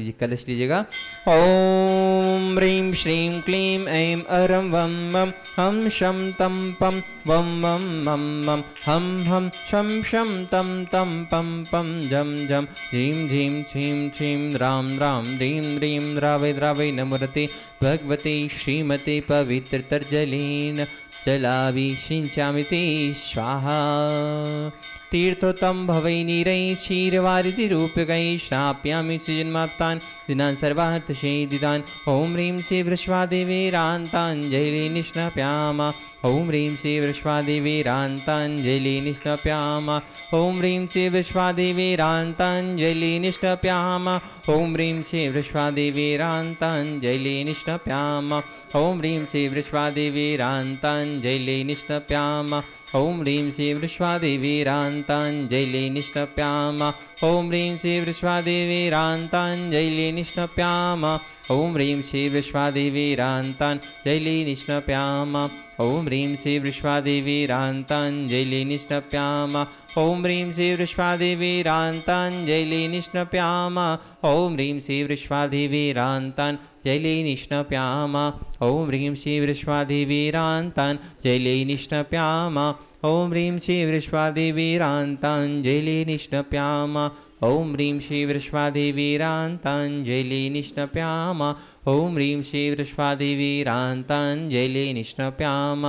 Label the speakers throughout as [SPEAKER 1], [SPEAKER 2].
[SPEAKER 1] जी कलश लीजिएगा। ओम ह्रीं श्रीं क्लीं ऐं अरं वं मं हम शम तम पम वम वम मम मम हम हम शम शम तम तम पम पम झम झम झीं झीं छीं छीं राम राम ह्रीं ह्रीं द्रावय द्रावय नमोरते भगवते श्रीमते पवित्रतर्जलीन जलाभिषिञ्चामि ते स्वाहा। तीर्थोत्तम भवै नीरै क्षीरवारिधिरूप्यकै श्राप्यामि सुजन्माप्तान् दिनान् सर्वार्थशेदितान्। ॐ ह्रीं श्री वृषभादेवीरान्ताञ्जलि निष्णप्याम। ॐ ह्रीं श्री वृषभादेवीरान्ताञ्जलि निष्णप्याम। ॐ ह्रीं श्री वृषभादेवीरान्ताञ्जलि निष्णप्याम। ॐ ह्रीं श्री वृषभादेवीरान्ताञ्जलि निष्णप्याम। ॐ ह्रीं श्री वृषभादेवीरान्ताञ्जलि निष्णप्याम। ॐ ह्रीं श्री वृषभादेवीरान्ताञ्जलि निष्णप्याम। ॐ ह्रीं श्री वृषभादेवीरान्ताञ्जलि निष्णप्याम। ॐ ह्रीं श्री वृषभादेवीरान्ताञ्जलि निष्णप्याम। ॐ ह्रीं श्री वृषभादेवीरान्ताञ्जलि निष्णप्याम। ॐ ह्रीं श्री वृषभादेवीरान्ताञ्जलि निष्णप्याम। ॐ ह्रीं श्री वृषभादेवीरान्ताञ्जलि निष्णप्याम। ॐ ह्रीं श्री वृषभादेवीरान्ताञ्जलि निष्णप्याम। ॐ ह्रीं श्री वृषभादेवीरान्ताञ्जलि निष्णप्याम। ॐ ह्रीं श्री वृषभादेवीरान्ताञ्जलि निष्णप्याम। ॐ ह्रीं श्री वृषभादेवीरान्ताञ्जलि निष्णप्याम।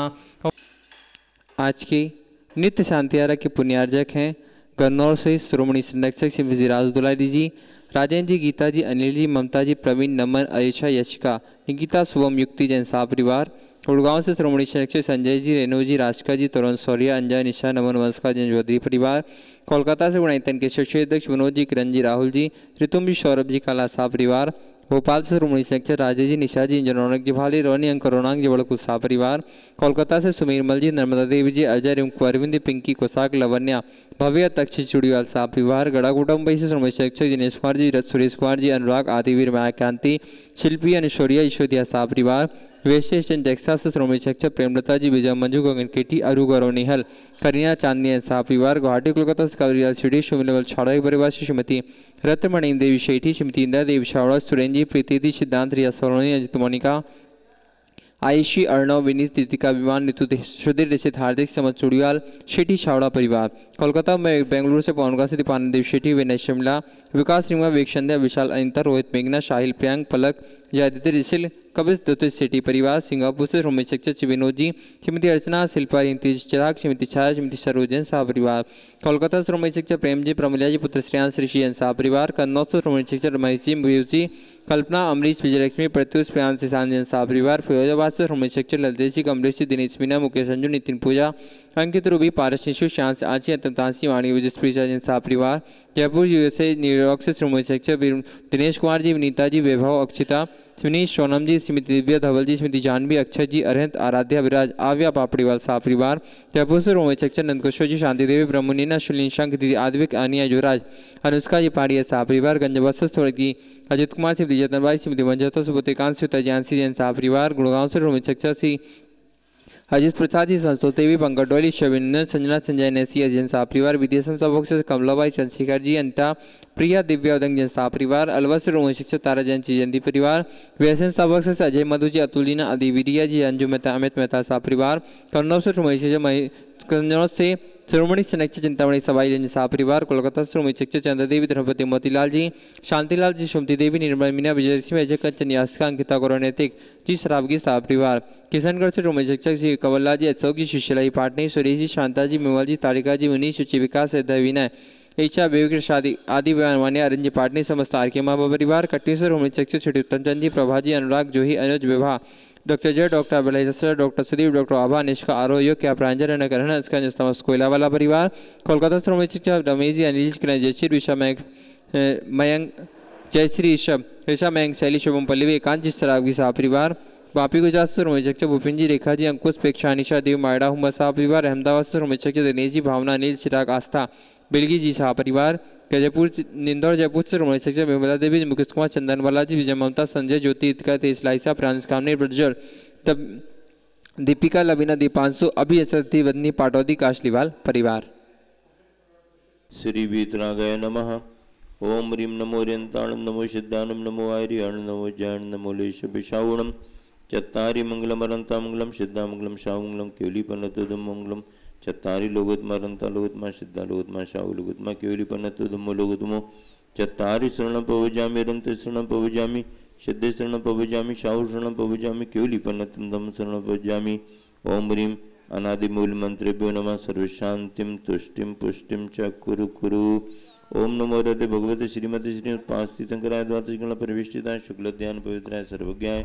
[SPEAKER 1] आज की नित्य शांति आरा के पुण्यार्जक हैं गन्नौर से श्रोमणी संरक्षक श्री विजयराज दुलारी जी, राजेंद्र जी, गीता जी, अनिल जी, ममता जी, प्रवीण, नमन, अरेशा, यशिका, निकिता, शुभम, युक्ति, जैन साह परिवार। गुड़गांव से श्रोमणी संरक्षक संजय जी, रेणु जी, राशिका जी, तरुण सौर्या, अंजय, निशा, नमन, वंशका, जैन चौधरी परिवार। कोलकाता से गुणायतन के शिक्षक अध्यक्ष विनोद जी, किरण जी, राहुल जी, ऋतुम जी, सौरभ जी, काला साह परिवार। भोपाल से श्रोमणी संरक्षक राजेश जी, निशा जी, इंजनौनक जी, भाली, रोनी, अंक, रोनांग जी, बड़कुल साह परिवार। कोलकाता से सुमीरमल जी, नर्मदा देवी जी, अजय, रिंकू, अरविंद, पिंकी, कोसाक, लवन्या, भव्य, तक्षी, चुड़ीवाल साह परिवार। गड़ागुड़ा मुंबई से श्रोमणी संरक्षक दिनेश कुमार जी, सुरेश कुमार जी, अनुराग, आदिवीर, मायाकांति, शिल्पी, अनुशौर्या, ईश्वरिया साह परिवार। वेस्ट स्टेशन टेक्सास से श्रोमणी शिक्षक प्रेमलता जी, विजय, मंजू, गगन, केटी, अरु, गौरव, निहल, करिया, चांदनी साह परिवार। गुवाहाटी कोलकाता से कावरियाल सिटी, शिवलेवल छाड़ा परिवार से श्रीमती रत्नमणि देवी शेठी, श्रीमती इंदिरा देवी छावड़ा, सुरेंद्र जी, प्रीति, सिद्धांत, रिया सोलोनी, अजित, मोनिका, आयुषी, अर्णव, विनीत, कृतिका, विमान, ऋतु, सुधीर, निश्चित, हार्दिक, समझ, चुड़ियाल, शेठी छावड़ा परिवार। कोलकाता में बेंगलुरु से पवनगा से दीपानंद देव शेठी, विनय शिमला, विकास रिंगा, विवेक संध्या, विशाल, अनिता, रोहित, मेघना, शाहिल, प्रियांक, पलक, जयदित्य, रिसिल, कबिस, दत्त शेठी परिवार। सिंगापुर से श्रोमणी शिक्षक विनोद जी, श्रीमती अर्चना, शिल्पा, रिंतीश, चिराग, श्रीमती छाया, श्रीमती सरोजन साह परिवार। कोलकाता श्रोमणी शिक्षक प्रेम जी, प्रमलिया जी, पुत्र श्रेयांश, ऋषि साह परिवार। कन्नौज से श्रोमणी शिक्षक रमेश जी, मयूर जी, कल्पना, अमरीश, विजयलक्ष्मी, प्रत्युष, प्रियांश, ईशान साह परिवार। फिरोजाबाद से श्रोमणी शिक्षक ललितेश जी, कमलेश जी, दिनेश मीना, मुकेश अंजू, नितिन पूजा, अंकित, रूबी, पारस, निशु, शांत, आची, अंतमतांसी, वाणी, विजयप्रिया जैन साह परिवार। जयपुर यूएसए न्यूयॉर्क से श्रोमणी शिक्षक दिनेश कुमार जी, विनीता जी, वैभव, अक्षिता, सुनीश, सोनम जी, श्रीमती दिव्या, धवल जी, श्रीमती जानवी, अक्षय जी, अरहंत, आराध्या, विराज, आव्या, पापड़ीवाल साह परिवार। जयपुर से श्रोमणी शिक्षक नंदकिशोर जी, शांति देवी, ब्रह्मनीना, शुलिन, शंख, दीदी, आद्विक, आनिया, युवराज, अनुष्का जी, पाड़िया साह परिवार। गंजबस्तर स्वर्गीय अजित कुमार, श्रीमती जतनबाई, श्रीमती मंजता, सुबोधिकांत, श्रीता जानसी जैन साह परिवार। गुड़गांव से श्रोमणी शिक्षक श्री अजित प्रसाद जी, संतोष देवी, पंकज डोली, शविंदर, संजना, संजय, नेसी, अजय साह परिवार। विदेशन सभा से कमलाबाई, चंद्रशेखर जी, अनिता, प्रिया, दिव्या, उदंग जैन साह परिवार। अलवर से श्रोमणी शिक्षक तारा जैन जयंती परिवार। व्यसन सभा से अजय मधु जी, अतुलिना, अदिविरिया जी, अंजू मेहता, अमित मेहता साह परिवार। कन्नौज से श्रोमणी शिक्षक कन्नौज से श्रोमणी संरक्षक चिंतामणि सबाई जैन साह परिवार। कोलकाता से श्रोमणी शिक्षक चंद्रदेवी, धर्मपति मोतीलाल जी, शांतिलाल जी, सुमति देवी, निर्मल मीना, विजयलक्ष्मी, अजय कंचन, यासिका, अंकिता, गौरव, नैतिक जी, सरावगी साह परिवार। किशनगढ़ से श्रोमणी शिक्षक श्री कंवरलाल जी, अशोक जी, सुशीलाई पाटनी, सुरेश जी, शांता जी, विमल जी, तारिका जी, मुनीश, सुचि, विकास, विनय, इच्छा, बेबी, शादी आदि वानिया, अरंजी पाटनी, समस्त आरके माँ परिवार। कटनी से श्रोमणी शिक्षक श्री उत्तमचंद जी, प्रभा जी, अनुराग, जोही, अनुज, Vivah, doctor Jay, doctor Abhilash, doctor Sudeep, doctor Abha, Nishka, Arogya, क्या प्रांजल, नकरण, इसका कोयला वाला परिवार। कोलकाता श्रोमणी शिक्षक रमेश जी, अनिल, जयश्री, ऋषा, मयंक, जयश्री, ऋषभ, ऋषा, मयंक, शैली, शुभम, पल्लवी, एकांत जी, सरावगी साह परिवार। वापी गुजरात से श्रोमणी शिक्षक भूपिन जी, रेखा जी, अंकुश, प्रेक्षा, निशा, देव, मायडा, हुमा साह परिवार। अहमदाबाद से श्रोमणी शिक्षक दिनेश जी, भावना, नील, चिराग, आस्था, बिलगी जी साह परिवार। जयपुर, इंदौर, जयपुर से श्रोमणी शिक्षक विमला देवी, मुकेश कुमार, चंदन बालाजी, विजय, ममता, संजय, ज्योति, इतिका, तेज, लाइसा, प्रांश, कामनी, प्रज्वल, तब दीपिका, लबीना, दीपांशु, अभी असरती, वदनी, पाटौदी, काशलीवाल परिवार।
[SPEAKER 2] श्री वीतरागाय नमः। ओम ह्रीं नमो ह्रियंताणं नमो सिद्धानं नमो आर्याणं नमो जैन नमो लेशपिशावणं चत्तारि मंगलमरंता मंगलम सिद्धा मंगलम शावंगलम केवलीपनतुदम मंगलम चत्तारि लोगोत्मरंता लोगोत्मा सिद्धा लोगोत्मा शाव लोगोत्मा केवलीपनतुदम लोगोत्मो चत्तारि शरणं पवजामि रंत शरणं पवजामि सिद्धे शरणं पवजामि शाव शरणं पवजामि केवलीपनतुदम शरणं पवजामि ओम ह्रीं अनादिमूल मंत्रेभ्यो नमः सर्वशांतिं तुष्टिं पुष्टिं च कुरु कुरु ओम नमो रते भगवते श्रीमती श्री पांचतीर्थंकराय द्वादशगण परिविष्टिताय शुक्लध्यान पवित्राय सर्वज्ञाय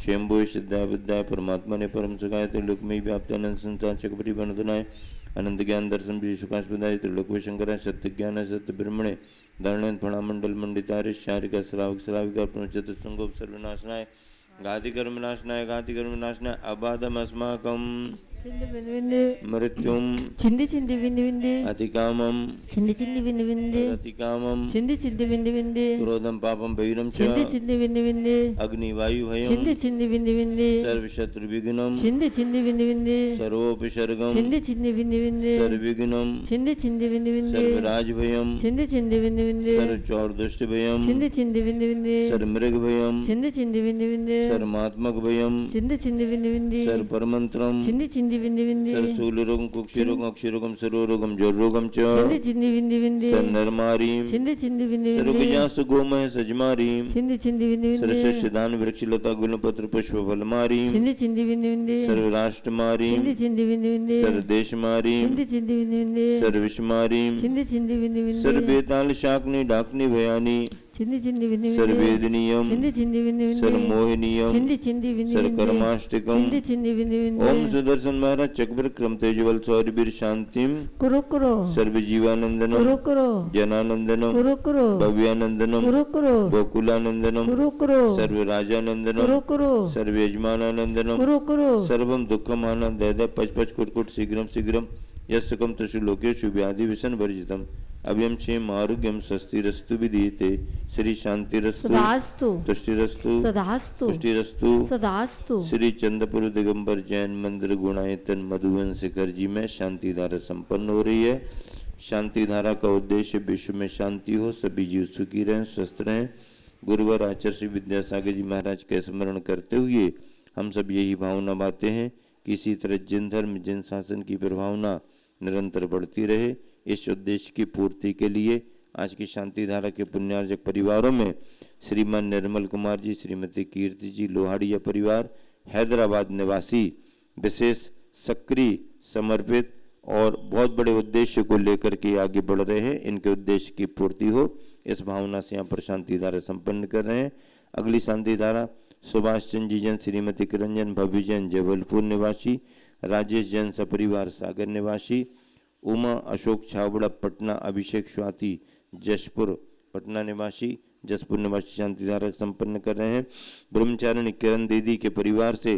[SPEAKER 2] स्वयंभुव सिद्धाय बुद्धाय परमात्मा ने परम सुखाय त्रिलोक में व्याप्त अनंत संसार चक्रपरि बनतनाय अनंत ज्ञान दर्शन विशुकास्पदाय त्रिलोक शंकराय सत्य ज्ञान सत्य ब्रह्मणे धरणन फणामंडल मंडिताय शारिका श्रावक श्राविका चतुस्तंगोप सर्वनाशनाय घातिकर्मनाशनाय घातिकर्मनाशनाय अबाधम अस्माकं मृत्युम
[SPEAKER 3] चिंदी चिंदी विंदी विंदी
[SPEAKER 2] अतिकामम
[SPEAKER 3] चिंदी चिंदी विंदी विंदी
[SPEAKER 2] अतिकामम
[SPEAKER 3] चिंदी चिंदी विंदी विंदी
[SPEAKER 2] क्रोधम पापम भैरम
[SPEAKER 3] चिंदी चिंदी विंदी विंदी
[SPEAKER 2] अग्नि वायु भयम
[SPEAKER 3] चिंदी चिंदी विंदी विंदी
[SPEAKER 2] सर्वशत्रु विघ्नम
[SPEAKER 3] चिंदी चिंदी विंदी विंदी
[SPEAKER 2] सर्वोपसर्गम
[SPEAKER 3] चिंदी चिंदी विंदी विंदी
[SPEAKER 2] सर्वविघ्नम
[SPEAKER 3] चिंदी चिंदी विंदी विंदी
[SPEAKER 2] सर्वराज भयम
[SPEAKER 3] चिंदी चिंदी विंदी विंदी
[SPEAKER 2] सर्वचौरदुष्ट भयम
[SPEAKER 3] चिंदी चिंदी विंदी विंदी
[SPEAKER 2] सर्वमृग भयम
[SPEAKER 3] चिंदी चिंदी विंदी विंदी
[SPEAKER 2] सर्वमात्मक भयम
[SPEAKER 3] चिंदी चिंदी विंदी विंदी
[SPEAKER 2] सर्वपरमंत्रम
[SPEAKER 3] चिंदी चिंदी विंदी विंदी
[SPEAKER 2] सर्वशूलरोगम कुक्षिरोगम अक्षरोगम सर्वरोगम जरोगम च
[SPEAKER 3] चिंदी चिंदी विंदी विंदी
[SPEAKER 2] सर्वनरमारीम
[SPEAKER 3] चिंदी चिंदी विंदी विंदी
[SPEAKER 2] सर्वगजास्त गोमय सजमारीम
[SPEAKER 3] चिंदी चिंदी विंदी विंदी
[SPEAKER 2] सरस्वधान वृक्षलता गुणपत्र पुष्प फलमारीम
[SPEAKER 3] चिंदी चिंदी विंदी विंदी
[SPEAKER 2] सर्वराष्ट्रमारीम
[SPEAKER 3] चिंदी चिंदी विंदी विंदी
[SPEAKER 2] सर्वदेशमारीम
[SPEAKER 3] चिंदी चिंदी विंदी विंदी
[SPEAKER 2] सर्वविषमारीम
[SPEAKER 3] चिंदी चिंदी विंदी विंदी
[SPEAKER 2] सर्वबेताल शाकनी डाकनी भयानी
[SPEAKER 3] चिंदी चिंदी विंदी विंदी
[SPEAKER 2] सर्ववेदनीयम
[SPEAKER 3] चिंदी चिंदी विंदी विंदी
[SPEAKER 2] सर्वमोहिनीयम
[SPEAKER 3] चिंदी चिंदी विंदी विंदी
[SPEAKER 2] सर्वकर्माष्टकम
[SPEAKER 3] चिंदी चिंदी विंदी विंदी
[SPEAKER 2] ओम सुदर्शन महाराज चक्र क्रम तेजवल सौरवीर शांतिम
[SPEAKER 3] कुरु कुरु
[SPEAKER 2] सर्वजीवानंदनम
[SPEAKER 3] कुरु कुरु
[SPEAKER 2] जनानंदनम
[SPEAKER 3] कुरु कुरु
[SPEAKER 2] भव्यानंदनम
[SPEAKER 3] कुरु कुरु
[SPEAKER 2] गोकुलानंदनम
[SPEAKER 3] कुरु कुरु
[SPEAKER 2] सर्वराजानंदनम
[SPEAKER 3] कुरु कुरु
[SPEAKER 2] सर्वयजमानानंदनम
[SPEAKER 3] कुरु कुरु
[SPEAKER 2] सर्वम दुःखम आनंद दय पच पच कुटकुट शीघ्रम शीघ्रम यस्तकम त्रिषु लोकेषु व्याधि विषण वर्जितम अभ्यम क्षेम आरोग्यम स्वस्तिरस्तु विधीयते श्री शांतिरस्तु
[SPEAKER 3] सदास्तु
[SPEAKER 2] तुष्टिरस्तु
[SPEAKER 3] सदास्तु
[SPEAKER 2] पुष्टिरस्तु
[SPEAKER 3] सदास्तु
[SPEAKER 2] श्री चंद्रपुर दिगंबर जैन मंदिर गुणायतन मधुबन शिखर जी में शांति धारा संपन्न हो रही है। शांति धारा का उद्देश्य विश्व में शांति हो, सभी जीव सुखी रहें, स्वस्थ रहें। गुरुवर आचार्य श्री विद्यासागर जी महाराज का स्मरण करते हुए हम सब यही भावना बातें हैं कि इसी तरह जिन धर्म जिन शासन की प्रभावना निरंतर बढ़ती रहे। इस उद्देश्य की पूर्ति के लिए आज की शांति धारा के पुण्यार्जक परिवारों में श्रीमान निर्मल कुमार जी, श्रीमती कीर्ति जी, लोहाड़िया परिवार, हैदराबाद निवासी, विशेष सक्रिय, समर्पित और बहुत बड़े उद्देश्य को लेकर के आगे बढ़ रहे हैं। इनके उद्देश्य की पूर्ति हो, इस भावना से यहाँ पर शांति धारा संपन्न कर रहे हैं। अगली शांति धारा सुभाष चंद्र जी जैन, श्रीमती किरंजन भव्य जैन जबलपुर निवासी, राजेश जैन सपरिवार सागर निवासी, उमा अशोक छावड़ा पटना, अभिषेक स्वाति जसपुर पटना निवासी, जसपुर निवासी शांति धारा संपन्न कर रहे हैं। ब्रह्मचारिणी किरण दीदी के परिवार से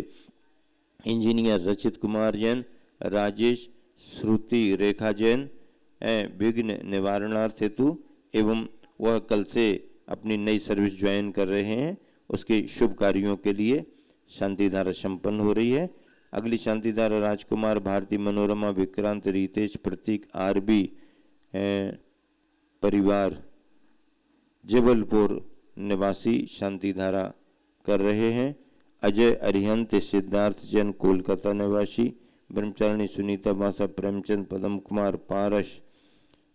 [SPEAKER 2] इंजीनियर रचित कुमार जैन, राजेश, श्रुति रेखा जैन विघ्न निवारणार्थ हेतु एवं वह कल से अपनी नई सर्विस ज्वाइन कर रहे हैं, उसके शुभ कार्यों के लिए शांति धारा संपन्न हो रही है। अगली शांति धारा राजकुमार, भारती, मनोरमा, विक्रांत, रितेश, प्रतीक, आरबी परिवार जबलपुर निवासी शांति धारा कर रहे हैं। अजय अरिहंत, सिद्धार्थ जैन कोलकाता निवासी, ब्रह्मचारिणी सुनीता बासा, प्रेमचंद, पदम कुमार पारस,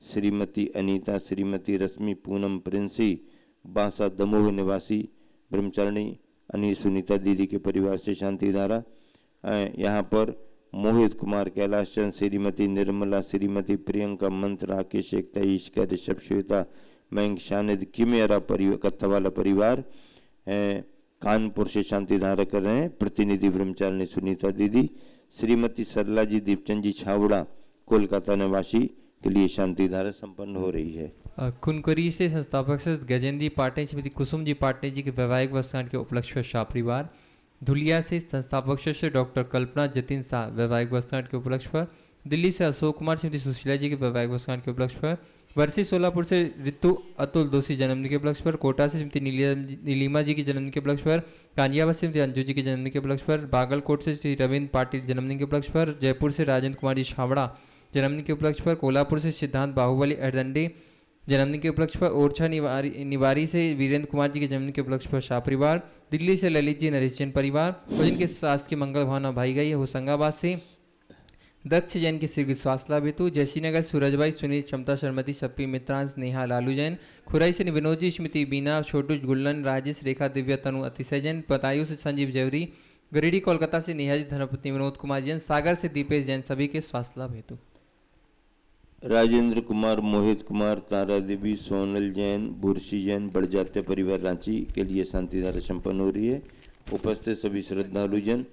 [SPEAKER 2] श्रीमती अनीता, श्रीमती रश्मि, पूनम प्रिंसी बासा दमोह निवासी, ब्रह्मचारिणी अनी सुनीता दीदी के परिवार से शांति धारा। यहाँ पर मोहित कुमार, कैलाश चंद, श्रीमती निर्मला, श्रीमती प्रियंका, मंत्र, राकेश, एकता, ईश्का, ऋषभ, श्वेता, मयंक, शानिद, किमेरा कत्था वाला परिवार कानपुर से शांति धारा कर रहे हैं। प्रतिनिधि ब्रह्मचारिणी सुनीता दीदी, श्रीमती सरला जी, दीपचंद जी छावड़ा कोलकाता निवासी के लिए शांति धारा संपन्न हो रही है।
[SPEAKER 1] कुनकुरी से संस्थापक से गजेंद्री पाटने, श्रीमती कुसुम जी पाटने जी के वैवाहिक वर्षगांठ के उपलक्ष्य में शाह परिवार, धुलिया से संस्थापक से डॉक्टर कल्पना जतिन शाह वैवाहिक वर्षगांठ के उपलक्ष्य पर, दिल्ली से अशोक कुमार, श्रीमती सुशीला जी के वैवाहिक वर्षगांठ के उपलक्ष्य पर, वर्षी सोलापुर से ऋतु अतुल दोषी जन्मदिन के उपलक्ष्य पर, कोटा से श्रीमती नीलिमा जी की जन्मदिन के उपलक्ष्य पर, कांजियाबाद से श्रीमती अंजू जी के जन्मदिन के उपलक्ष्य पर, बागलकोट से श्री रविंद्र पाटिल जन्मदिन के उपलक्ष्य पर, जयपुर से राजेंद्र कुमार जी छावड़ा जन्मदिन के उपलक्ष्य पर, कोल्हापुर से सिद्धांत बाहुबली अड़दंडी जन्मदिन के उपलक्ष्य पर ओरछा निवारी से वीरेंद्र कुमार जी के जन्मदिन के उपलक्ष्य पर शाह परिवार, दिल्ली से ललित जी नरेश जैन परिवार और जिनके स्वास्थ्य की मंगल भावना भाई गई है होशंगाबाद से दक्ष जैन की शीघ्र स्वास्थ्य लाभ हेतु, जयश्रीनगर सूरजबाई सुनील क्षमता शर्मती शप्पी मित्रांश नेहा लालू जैन, खुराई से विनोद जी स्मृति बीना छोटू गुल्लन राजेश रेखा दिव्या तनु अतिशय जैन, बतायू से संजीव जवरी, गिरिडीह कोलकाता से नेहा जी धनपति विनोद कुमार जैन, सागर से दीपेश जैन सभी के स्वास्थ्य लाभ हेतु।
[SPEAKER 2] राजेंद्र कुमार, मोहित कुमार, तारा देवी, सोनल जैन, बुरशी जैन बड़जात्या परिवार रांची के लिए शांति धारा संपन्न हो रही है। उपस्थित सभी श्रद्धालु जन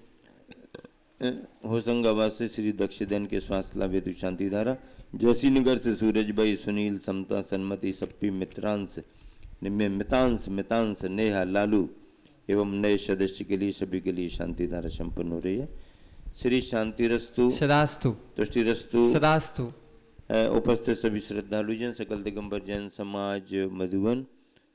[SPEAKER 2] होशंगाबाद से श्री दक्षिदैन के स्वास्थ्य लाभ हेतु शांति धारा, जयश्रीनगर से सूरजबाई सुनील समता सन्मति सप्पी मितांश नेहा लालू एवं नए सदस्य के लिए सभी के लिए शांति धारा संपन्न हो रही है। श्री शांतिरस्तु
[SPEAKER 1] सदास्तु
[SPEAKER 2] तुष्टिरस्तु
[SPEAKER 1] सदास्तु।
[SPEAKER 2] उपस्थित सभी श्रद्धालु जन, सकल दिगंबर जैन समाज मधुबन,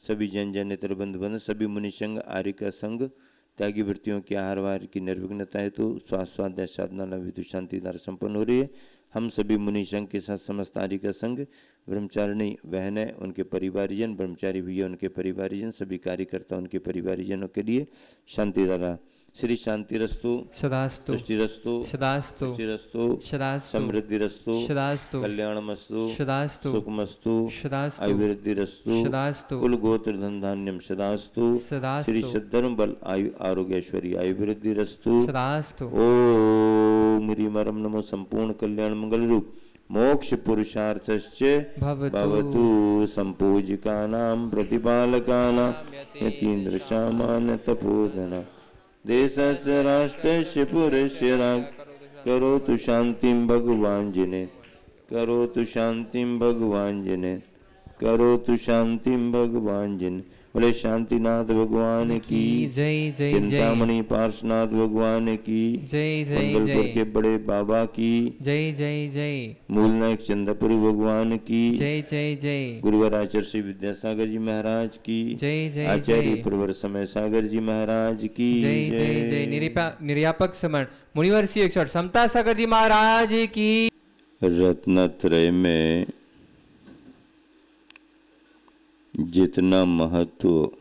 [SPEAKER 2] सभी जैन जैनेतर बंधुबन, सभी मुनि संघ आर्यिका संघ त्यागी वृत्तियों की आहार वाहार की निर्विघ्नता हेतु स्वास्थ्य साधना लाभ हेतु शांति धारा संपन्न हो रही है। हम सभी मुनि संघ के साथ समस्त आर्यिका संघ, ब्रह्मचारिणी बहनें उनके परिवारजन, ब्रह्मचारी भैया उनके परिवारजन, सभी कार्यकर्ता उनके परिवारजनों के लिए शांति धारा। श्री शांतिरस्तु
[SPEAKER 1] सदास्तु
[SPEAKER 2] तुष्टिरस्तु
[SPEAKER 1] सदास्तु
[SPEAKER 2] पुष्टिरस्तु
[SPEAKER 1] सदास्तु
[SPEAKER 2] समृद्धिरस्तु
[SPEAKER 1] सदास्तु
[SPEAKER 2] कल्याणमस्तु
[SPEAKER 1] सदास्तु
[SPEAKER 2] सुखमस्तु
[SPEAKER 1] सदास्तु
[SPEAKER 2] आयुर्वृद्धिरस्तु
[SPEAKER 1] सदास्तु
[SPEAKER 2] कुल गोत्र धन धान्यम सदास्तु
[SPEAKER 1] सदास्तु
[SPEAKER 2] श्री सद्धर्म बल आयु आरोग्यश्वरी आयुर्वृद्धिरस्तु
[SPEAKER 1] सदास्तु।
[SPEAKER 2] ओम ह्रीं रम नमो संपूर्ण कल्याण मंगल रूप मोक्ष पुरुषार्थश्च भवतु संपूजिकानां प्रतिपालकानां यतीन्द्र सामान्य तपोधना देशस्य राष्ट्रस्य पुरस्य राज करोतु शांतिं भगवान जिने करोतु शांतिं भगवान जिने करोतु शांतिं भगवान जिने। बोले शांतिनाथ भगवान की
[SPEAKER 1] जय जय
[SPEAKER 2] चिंतामणि पार्श्वनाथ भगवान की
[SPEAKER 1] जय जय
[SPEAKER 2] मंगलपुर
[SPEAKER 1] जय
[SPEAKER 2] के बड़े बाबा की
[SPEAKER 1] जय जय जय
[SPEAKER 2] मूलनायक चंद्रपुरी भगवान की
[SPEAKER 1] जय जय जय
[SPEAKER 2] गुरुवर आचार्य श्री विद्यासागर जी महाराज की
[SPEAKER 1] जय जय
[SPEAKER 2] आचार्य
[SPEAKER 1] जय
[SPEAKER 2] प्रवर समय सागर जी महाराज की
[SPEAKER 1] जय जय जय निर्यापक समरण मुनिवर श्री 108 समता सागर जी महाराज की।
[SPEAKER 2] रत्नत्रय में जितना महत्व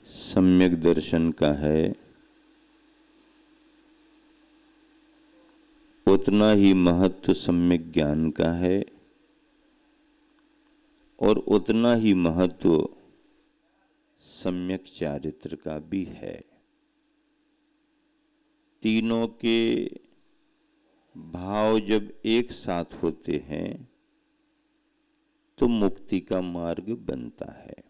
[SPEAKER 2] सम्यक दर्शन का है उतना ही महत्व सम्यक ज्ञान का है और उतना ही महत्व सम्यक चारित्र का भी है। तीनों के भाव जब एक साथ होते हैं तो मुक्ति का मार्ग बनता है।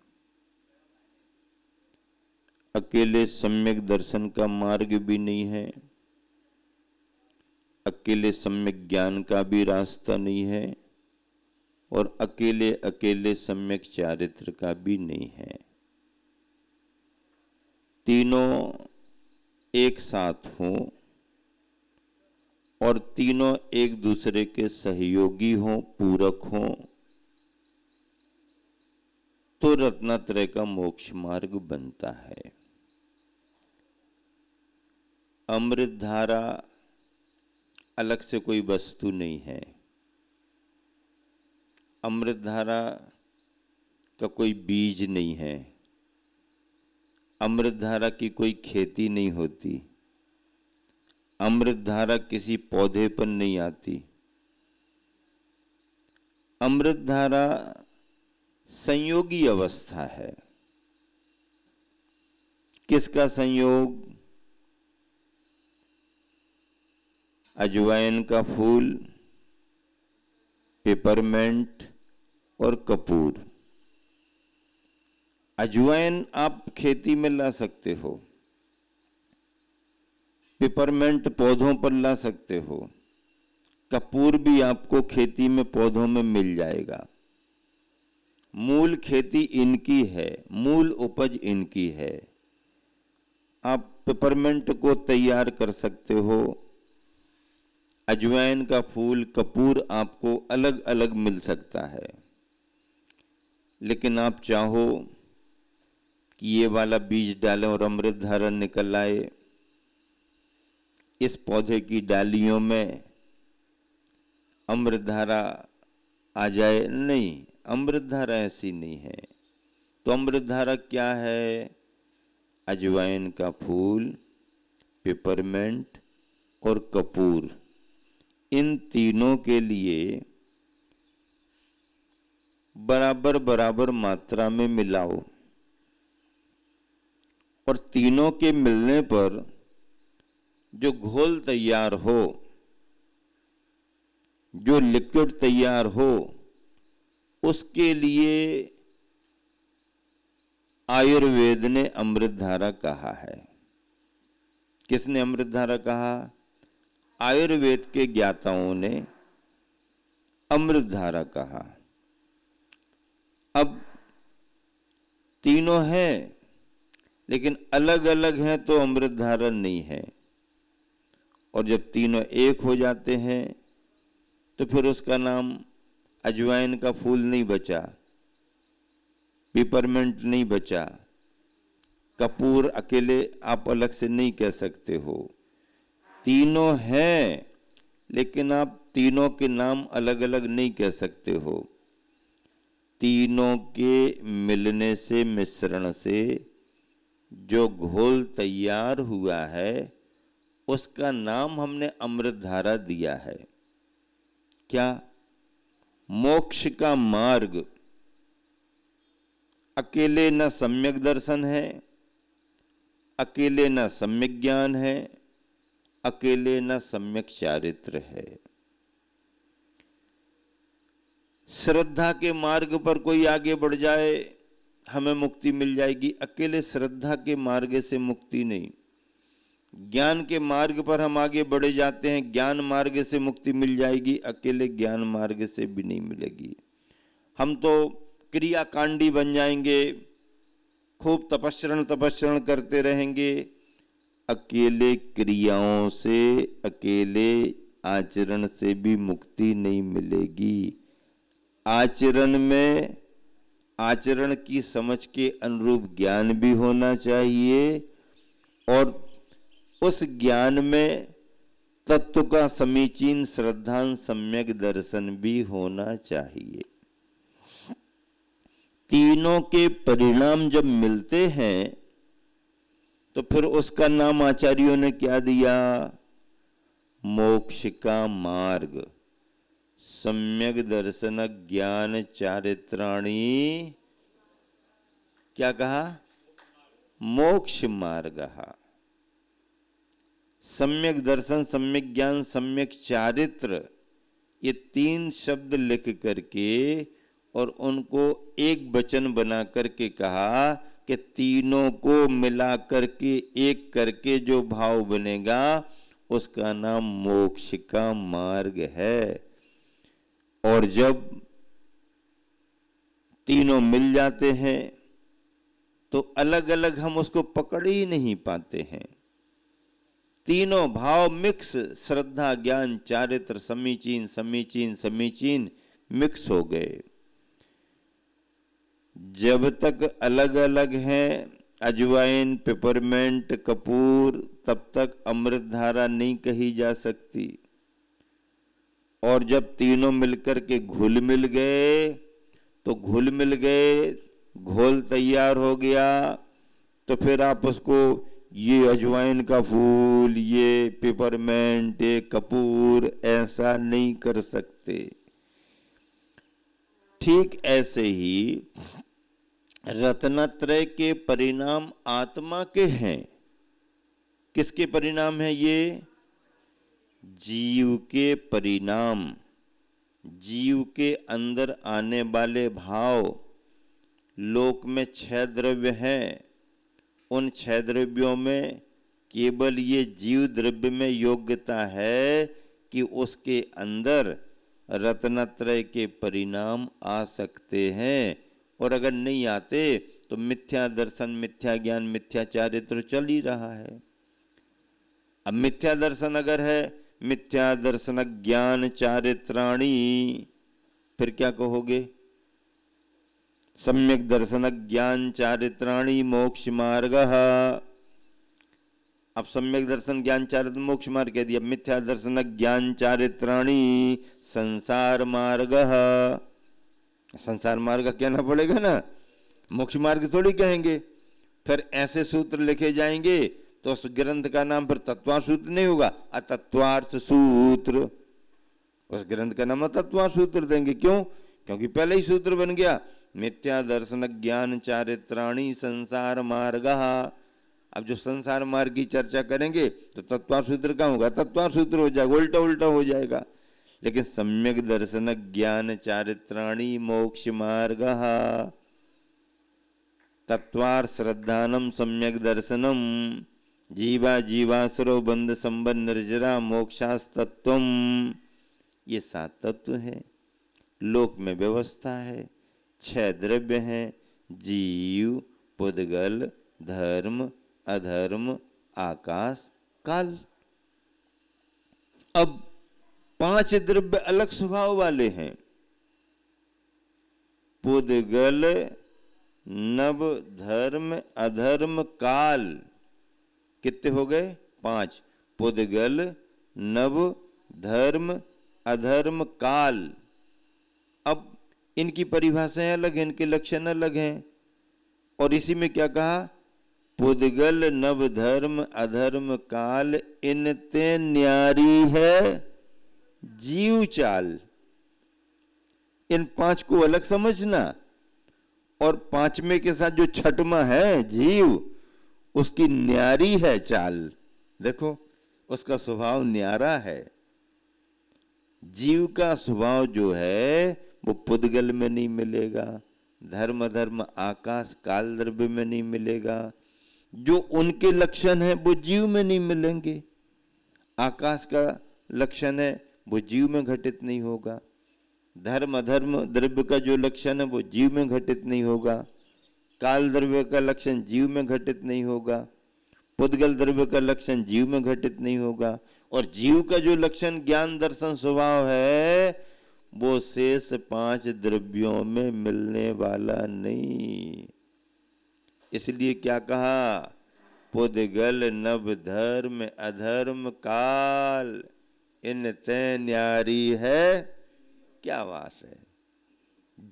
[SPEAKER 2] अकेले सम्यक दर्शन का मार्ग भी नहीं है, अकेले सम्यक ज्ञान का भी रास्ता नहीं है और अकेले अकेले सम्यक चारित्र का भी नहीं है। तीनों एक साथ हों और तीनों एक दूसरे के सहयोगी हों, पूरक हों, तो रत्नत्रय का मोक्ष मार्ग बनता है। अमृत धारा अलग से कोई वस्तु नहीं है, अमृत धारा का कोई बीज नहीं है, अमृत धारा की कोई खेती नहीं होती, अमृत धारा किसी पौधे पर नहीं आती। अमृत धारा संयोगी अवस्था है। किसका संयोग? अजवाइन का फूल, पेपरमेंट और कपूर। अजवाइन आप खेती में ला सकते हो, पेपरमेंट पौधों पर ला सकते हो, कपूर भी आपको खेती में पौधों में मिल जाएगा। मूल खेती इनकी है, मूल उपज इनकी है। आप पेपरमेंट को तैयार कर सकते हो, अजवाइन का फूल, कपूर आपको अलग अलग मिल सकता है, लेकिन आप चाहो कि ये वाला बीज डालें और अमृत धारा निकल आए, इस पौधे की डालियों में अमृत धारा आ जाए, नहीं, अमृत धारा ऐसी नहीं है। तो अमृत धारा क्या है? अजवाइन का फूल, पिपरमेंट और कपूर, इन तीनों के लिए बराबर बराबर मात्रा में मिलाओ, और तीनों के मिलने पर जो घोल तैयार हो, जो लिक्विड तैयार हो, उसके लिए आयुर्वेद ने अमृत धारा कहा है। किसने अमृत धारा कहा? आयुर्वेद के ज्ञाताओं ने अमृत धारा कहा। अब तीनों हैं, लेकिन अलग अलग हैं तो अमृत धारा नहीं है। और जब तीनों एक हो जाते हैं तो फिर उसका नाम अजवाइन का फूल नहीं बचा, पिपरमेंट नहीं बचा, कपूर अकेले आप अलग से नहीं कह सकते हो। तीनों हैं, लेकिन आप तीनों के नाम अलग अलग नहीं कह सकते हो। तीनों के मिलने से, मिश्रण से जो घोल तैयार हुआ है, उसका नाम हमने अमृत धारा दिया है। क्या? मोक्ष का मार्ग। अकेले न सम्यक दर्शन है, अकेले न सम्यक ज्ञान है, अकेले न सम्यक चारित्र है। श्रद्धा के मार्ग पर कोई आगे बढ़ जाए, हमें मुक्ति मिल जाएगी। अकेले श्रद्धा के मार्ग से मुक्ति नहीं। ज्ञान के मार्ग पर हम आगे बढ़े जाते हैं, ज्ञान मार्ग से मुक्ति मिल जाएगी, अकेले ज्ञान मार्ग से भी नहीं मिलेगी। हम तो क्रियाकांडी बन जाएंगे, खूब तपस्रण करते रहेंगे। अकेले क्रियाओं से, अकेले आचरण से भी मुक्ति नहीं मिलेगी। आचरण में, आचरण की समझ के अनुरूप ज्ञान भी होना चाहिए, और उस ज्ञान में तत्व का समीचीन श्रद्धान सम्यक दर्शन भी होना चाहिए। तीनों के परिणाम जब मिलते हैं तो फिर उसका नाम आचार्यों ने क्या दिया? मोक्ष का मार्ग। सम्यक दर्शन ज्ञान चारित्राणी, क्या कहा? मोक्ष मार्ग। सम्यक दर्शन, सम्यक ज्ञान, सम्यक चारित्र, ये तीन शब्द लिख करके और उनको एक वचन बना करके कहा कि तीनों को मिला करके एक करके जो भाव बनेगा उसका नाम मोक्ष का मार्ग है। और जब तीनों मिल जाते हैं तो अलग अलग हम उसको पकड़ ही नहीं पाते हैं। तीनों भाव मिक्स, श्रद्धा ज्ञान चारित्र समीचीन समीचीन समीचीन मिक्स हो गए। जब तक अलग अलग हैं अजवाइन, पिपरमेंट, कपूर, तब तक अमृत धारा नहीं कही जा सकती। और जब तीनों मिलकर के घुल मिल गए तो घुल मिल गए, घोल तैयार हो गया, तो फिर आप उसको ये अजवाइन का फूल, ये पिपरमेंट, ये कपूर, ऐसा नहीं कर सकते। ठीक ऐसे ही रत्नत्रय के परिणाम आत्मा के हैं। किसके परिणाम है ये? जीव के परिणाम। जीव के अंदर आने वाले भाव। लोक में 6 द्रव्य हैं, उन 6 द्रव्यों में केवल ये जीव द्रव्य में योग्यता है कि उसके अंदर रत्नत्रय के परिणाम आ सकते हैं। और अगर नहीं आते तो मिथ्या दर्शन, मिथ्या ज्ञान, मिथ्या चारित्र चल ही रहा है। अब मिथ्या दर्शन अगर है, मिथ्या दर्शन ज्ञान चारित्राणी, फिर क्या कहोगे? सम्यक दर्शन ज्ञान चारित्राणी मोक्ष मार्ग। अब सम्यक दर्शन ज्ञान चारित्र मोक्ष मार्ग कह दिया। मिथ्या दर्शन ज्ञान चारित्राणी संसार मार्ग, संसार मार्ग कहना पड़ेगा ना, मोक्ष मार्ग थोड़ी कहेंगे। फिर ऐसे सूत्र लिखे जाएंगे तो उस ग्रंथ का नाम फिर तत्वार्थ सूत्र नहीं होगा, अतत्वार्थ सूत्र। उस ग्रंथ का नाम तत्वार्थ सूत्र देंगे। क्यों? क्योंकि पहले ही सूत्र बन गया, मिथ्या दर्शन ज्ञान चारित्राणी संसार मार्ग। अब जो संसार मार्ग की चर्चा करेंगे तो तत्वार्थ सूत्र का होगा, तत्वार्थ सूत्र हो जाएगा, उल्टा उल्टा हो जाएगा। लेकिन सम्यक दर्शन ज्ञान चारित्राणी मोक्ष मार्ग, तत्वार्थ श्रद्धानम सम्यक दर्शनम, जीवा जीवासुरो बंध संबंध निर्जरा मोक्षास्तत्वम। ये 7 तत्व है। लोक में व्यवस्था है, 6 द्रव्य हैं, जीव, पुद्गल, धर्म, अधर्म, आकाश, काल। अब 5 द्रव्य अलग स्वभाव वाले हैं। पुद्गल, नव, धर्म, अधर्म, काल। कितने हो गए? 5। पुद्गल, नव, धर्म, अधर्म, काल। अब इनकी परिभाषाएं अलग हैं, इनके लक्षण अलग हैं। और इसी में क्या कहा? पुद्गल, नव, धर्म, अधर्म, काल, इनते न्यारी है जीव चाल। इन 5 को अलग समझना, और 5वें के साथ जो 6वां है जीव, उसकी न्यारी है चाल। देखो उसका स्वभाव न्यारा है। जीव का स्वभाव जो है वो पुद्गल में नहीं मिलेगा, धर्म, अधर्म, आकाश, काल द्रव्य में नहीं मिलेगा। जो उनके लक्षण है वो जीव में नहीं मिलेंगे। आकाश का लक्षण है वो जीव में घटित नहीं होगा। धर्म अधर्म द्रव्य का जो लक्षण है वो जीव में घटित नहीं होगा। काल द्रव्य का लक्षण जीव में घटित नहीं होगा। पुद्गल द्रव्य का लक्षण जीव में घटित नहीं होगा। और जीव का जो लक्षण ज्ञान दर्शन स्वभाव है वो शेष 5 द्रव्यों में मिलने वाला नहीं। इसलिए क्या कहा? पुद्गल, नव, धर्म, अधर्म, काल, इन ते न्यारी है। क्या बात है!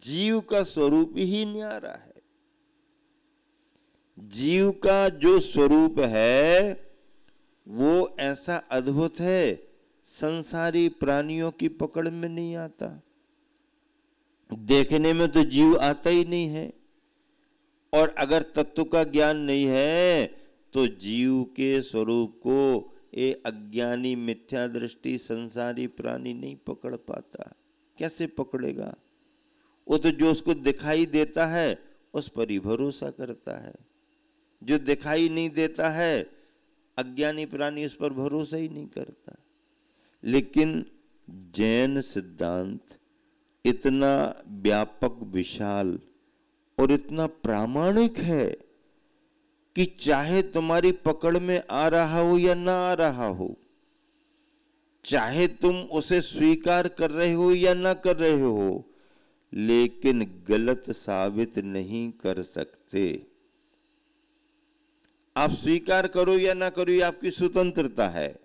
[SPEAKER 2] जीव का स्वरूप ही न्यारा है। जीव का जो स्वरूप है वो ऐसा अद्भुत है, संसारी प्राणियों की पकड़ में नहीं आता। देखने में तो जीव आता ही नहीं है, और अगर तत्व का ज्ञान नहीं है तो जीव के स्वरूप को ये अज्ञानी मिथ्या दृष्टि संसारी प्राणी नहीं पकड़ पाता। कैसे पकड़ेगा? वो तो जो उसको दिखाई देता है उस पर ही भरोसा करता है। जो दिखाई नहीं देता है अज्ञानी प्राणी उस पर भरोसा ही नहीं करता। लेकिन जैन सिद्धांत इतना व्यापक, विशाल और इतना प्रामाणिक है कि चाहे तुम्हारी पकड़ में आ रहा हो या ना आ रहा हो, चाहे तुम उसे स्वीकार कर रहे हो या ना कर रहे हो, लेकिन गलत साबित नहीं कर सकते। आप स्वीकार करो या ना करो ये आपकी स्वतंत्रता है,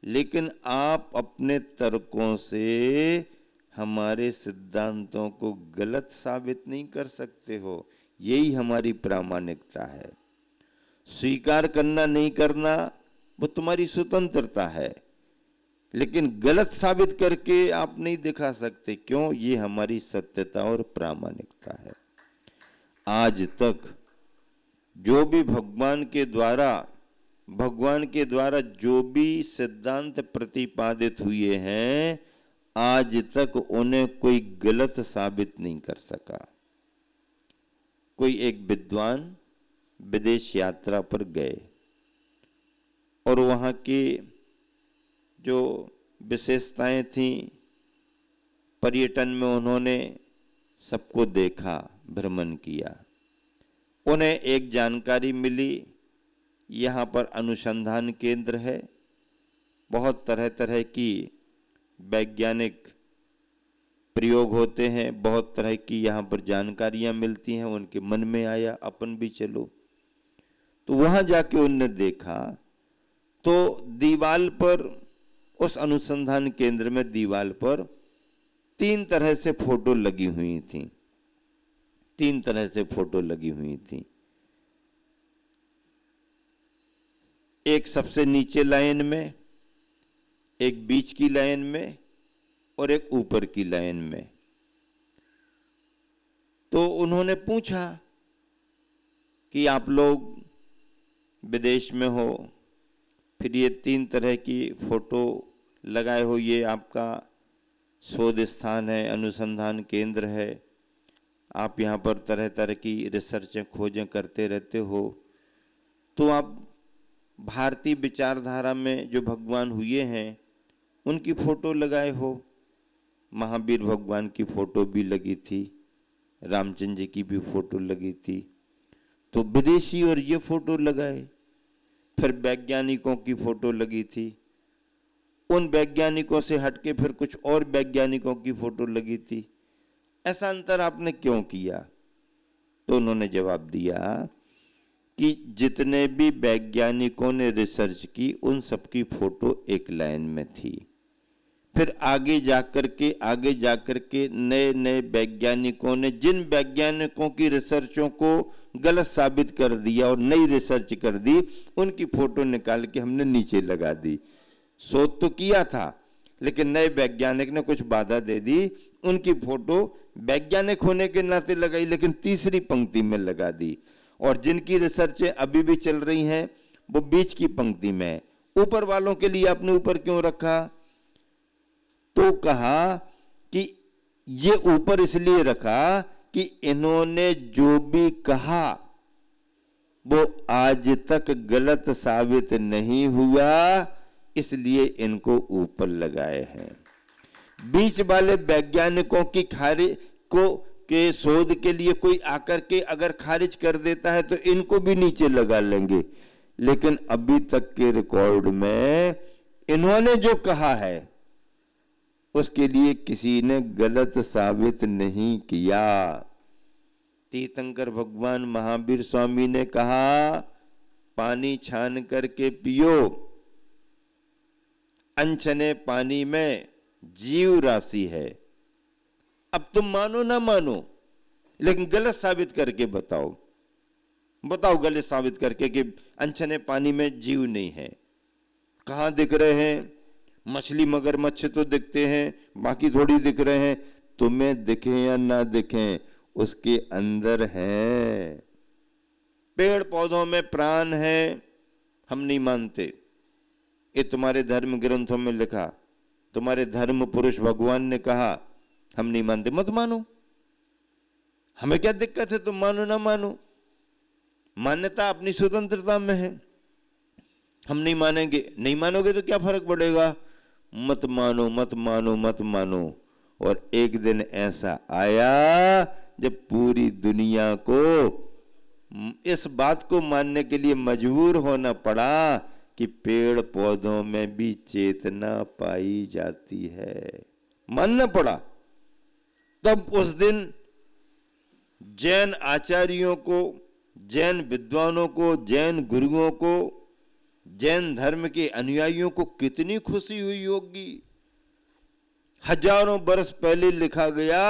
[SPEAKER 2] लेकिन आप अपने तर्कों से हमारे सिद्धांतों को गलत साबित नहीं कर सकते हो। यही हमारी प्रामाणिकता है। स्वीकार करना नहीं करना वो तुम्हारी स्वतंत्रता है, लेकिन गलत साबित करके आप नहीं दिखा सकते। क्यों? ये हमारी सत्यता और प्रामाणिकता है। आज तक जो भी भगवान के द्वारा जो भी सिद्धांत प्रतिपादित हुए हैं, आज तक उन्हें कोई गलत साबित नहीं कर सका। कोई एक विद्वान विदेश यात्रा पर गए और वहाँ की जो विशेषताएं थीं, पर्यटन में उन्होंने सबको देखा, भ्रमण किया। उन्हें एक जानकारी मिली, यहाँ पर अनुसंधान केंद्र है, बहुत तरह तरह की वैज्ञानिक प्रयोग होते हैं, बहुत तरह की यहाँ पर जानकारियाँ मिलती हैं। उनके मन में आया अपन भी चलो। तो वहाँ जाके उनने देखा तो दीवाल पर, उस अनुसंधान केंद्र में दीवाल पर 3 तरह से फोटो लगी हुई थी, 3 तरह से फोटो लगी हुई थी। एक सबसे नीचे लाइन में, एक बीच की लाइन में और एक ऊपर की लाइन में। तो उन्होंने पूछा कि आप लोग विदेश में हो, फिर ये 3 तरह की फोटो लगाए हो, ये आपका शोध स्थान है, अनुसंधान केंद्र है, आप यहाँ पर तरह तरह की रिसर्चें खोजें करते रहते हो, तो आप भारतीय विचारधारा में जो भगवान हुए हैं उनकी फोटो लगाए हो। महावीर भगवान की फोटो भी लगी थी, रामचंद्र जी की भी फोटो लगी थी। तो विदेशी और ये फोटो लगाए। फिर वैज्ञानिकों की फोटो लगी थी, उन वैज्ञानिकों से हटके फिर कुछ और वैज्ञानिकों की फोटो लगी थी। ऐसा अंतर आपने क्यों किया? तो उन्होंने जवाब दिया कि जितने भी वैज्ञानिकों ने रिसर्च की उन सबकी फोटो एक लाइन में थी। फिर आगे जाकर के नए नए वैज्ञानिकों ने जिन वैज्ञानिकों की रिसर्चों को गलत साबित कर दिया और नई रिसर्च कर दी, उनकी फोटो निकाल के हमने नीचे लगा दी। शोध तो किया था लेकिन नए वैज्ञानिक ने कुछ बाधा दे दी, उनकी फोटो वैज्ञानिक होने के नाते लगाई लेकिन तीसरी पंक्ति में लगा दी। और जिनकी रिसर्चें अभी भी चल रही हैं वो बीच की पंक्ति में है। ऊपर वालों के लिए आपने ऊपर क्यों रखा? तो कहा कि ये ऊपर इसलिए रखा कि इन्होंने जो भी कहा वो आज तक गलत साबित नहीं हुआ, इसलिए इनको ऊपर लगाए हैं। बीच वाले वैज्ञानिकों की खारिज को के शोध के लिए कोई आकर के अगर खारिज कर देता है तो इनको भी नीचे लगा लेंगे, लेकिन अभी तक के रिकॉर्ड में इन्होंने जो कहा है उसके लिए किसी ने गलत साबित नहीं किया। तीर्थंकर भगवान महावीर स्वामी ने कहा, पानी छान करके पियो, अनछने पानी में जीव राशि है। अब तुम मानो ना मानो, लेकिन गलत साबित करके बताओ, बताओ गलत साबित करके कि अनछने पानी में जीव नहीं है। कहां दिख रहे हैं? मछली मगरमच्छ तो दिखते हैं, बाकी थोड़ी दिख रहे हैं। तुम्हें दिखें या ना दिखें, उसके अंदर है। पेड़ पौधों में प्राण है, हम नहीं मानते। ये तुम्हारे धर्म ग्रंथों में लिखा, तुम्हारे धर्म पुरुष भगवान ने कहा, हम नहीं मानते, मत मानो। हमें क्या दिक्कत है, तुम मानो ना मानो, मान्यता अपनी स्वतंत्रता में है। हम नहीं मानेंगे, नहीं मानोगे तो क्या फर्क पड़ेगा? मत मानो मत मानो मत मानो। और एक दिन ऐसा आया जब पूरी दुनिया को इस बात को मानने के लिए मजबूर होना पड़ा कि पेड़ पौधों में भी चेतना पाई जाती है। मानना पड़ा। तब उस दिन जैन आचार्यों को, जैन विद्वानों को, जैन गुरुओं को, जैन धर्म के अनुयायियों को कितनी खुशी हुई होगी। हजारों बरस पहले लिखा गया,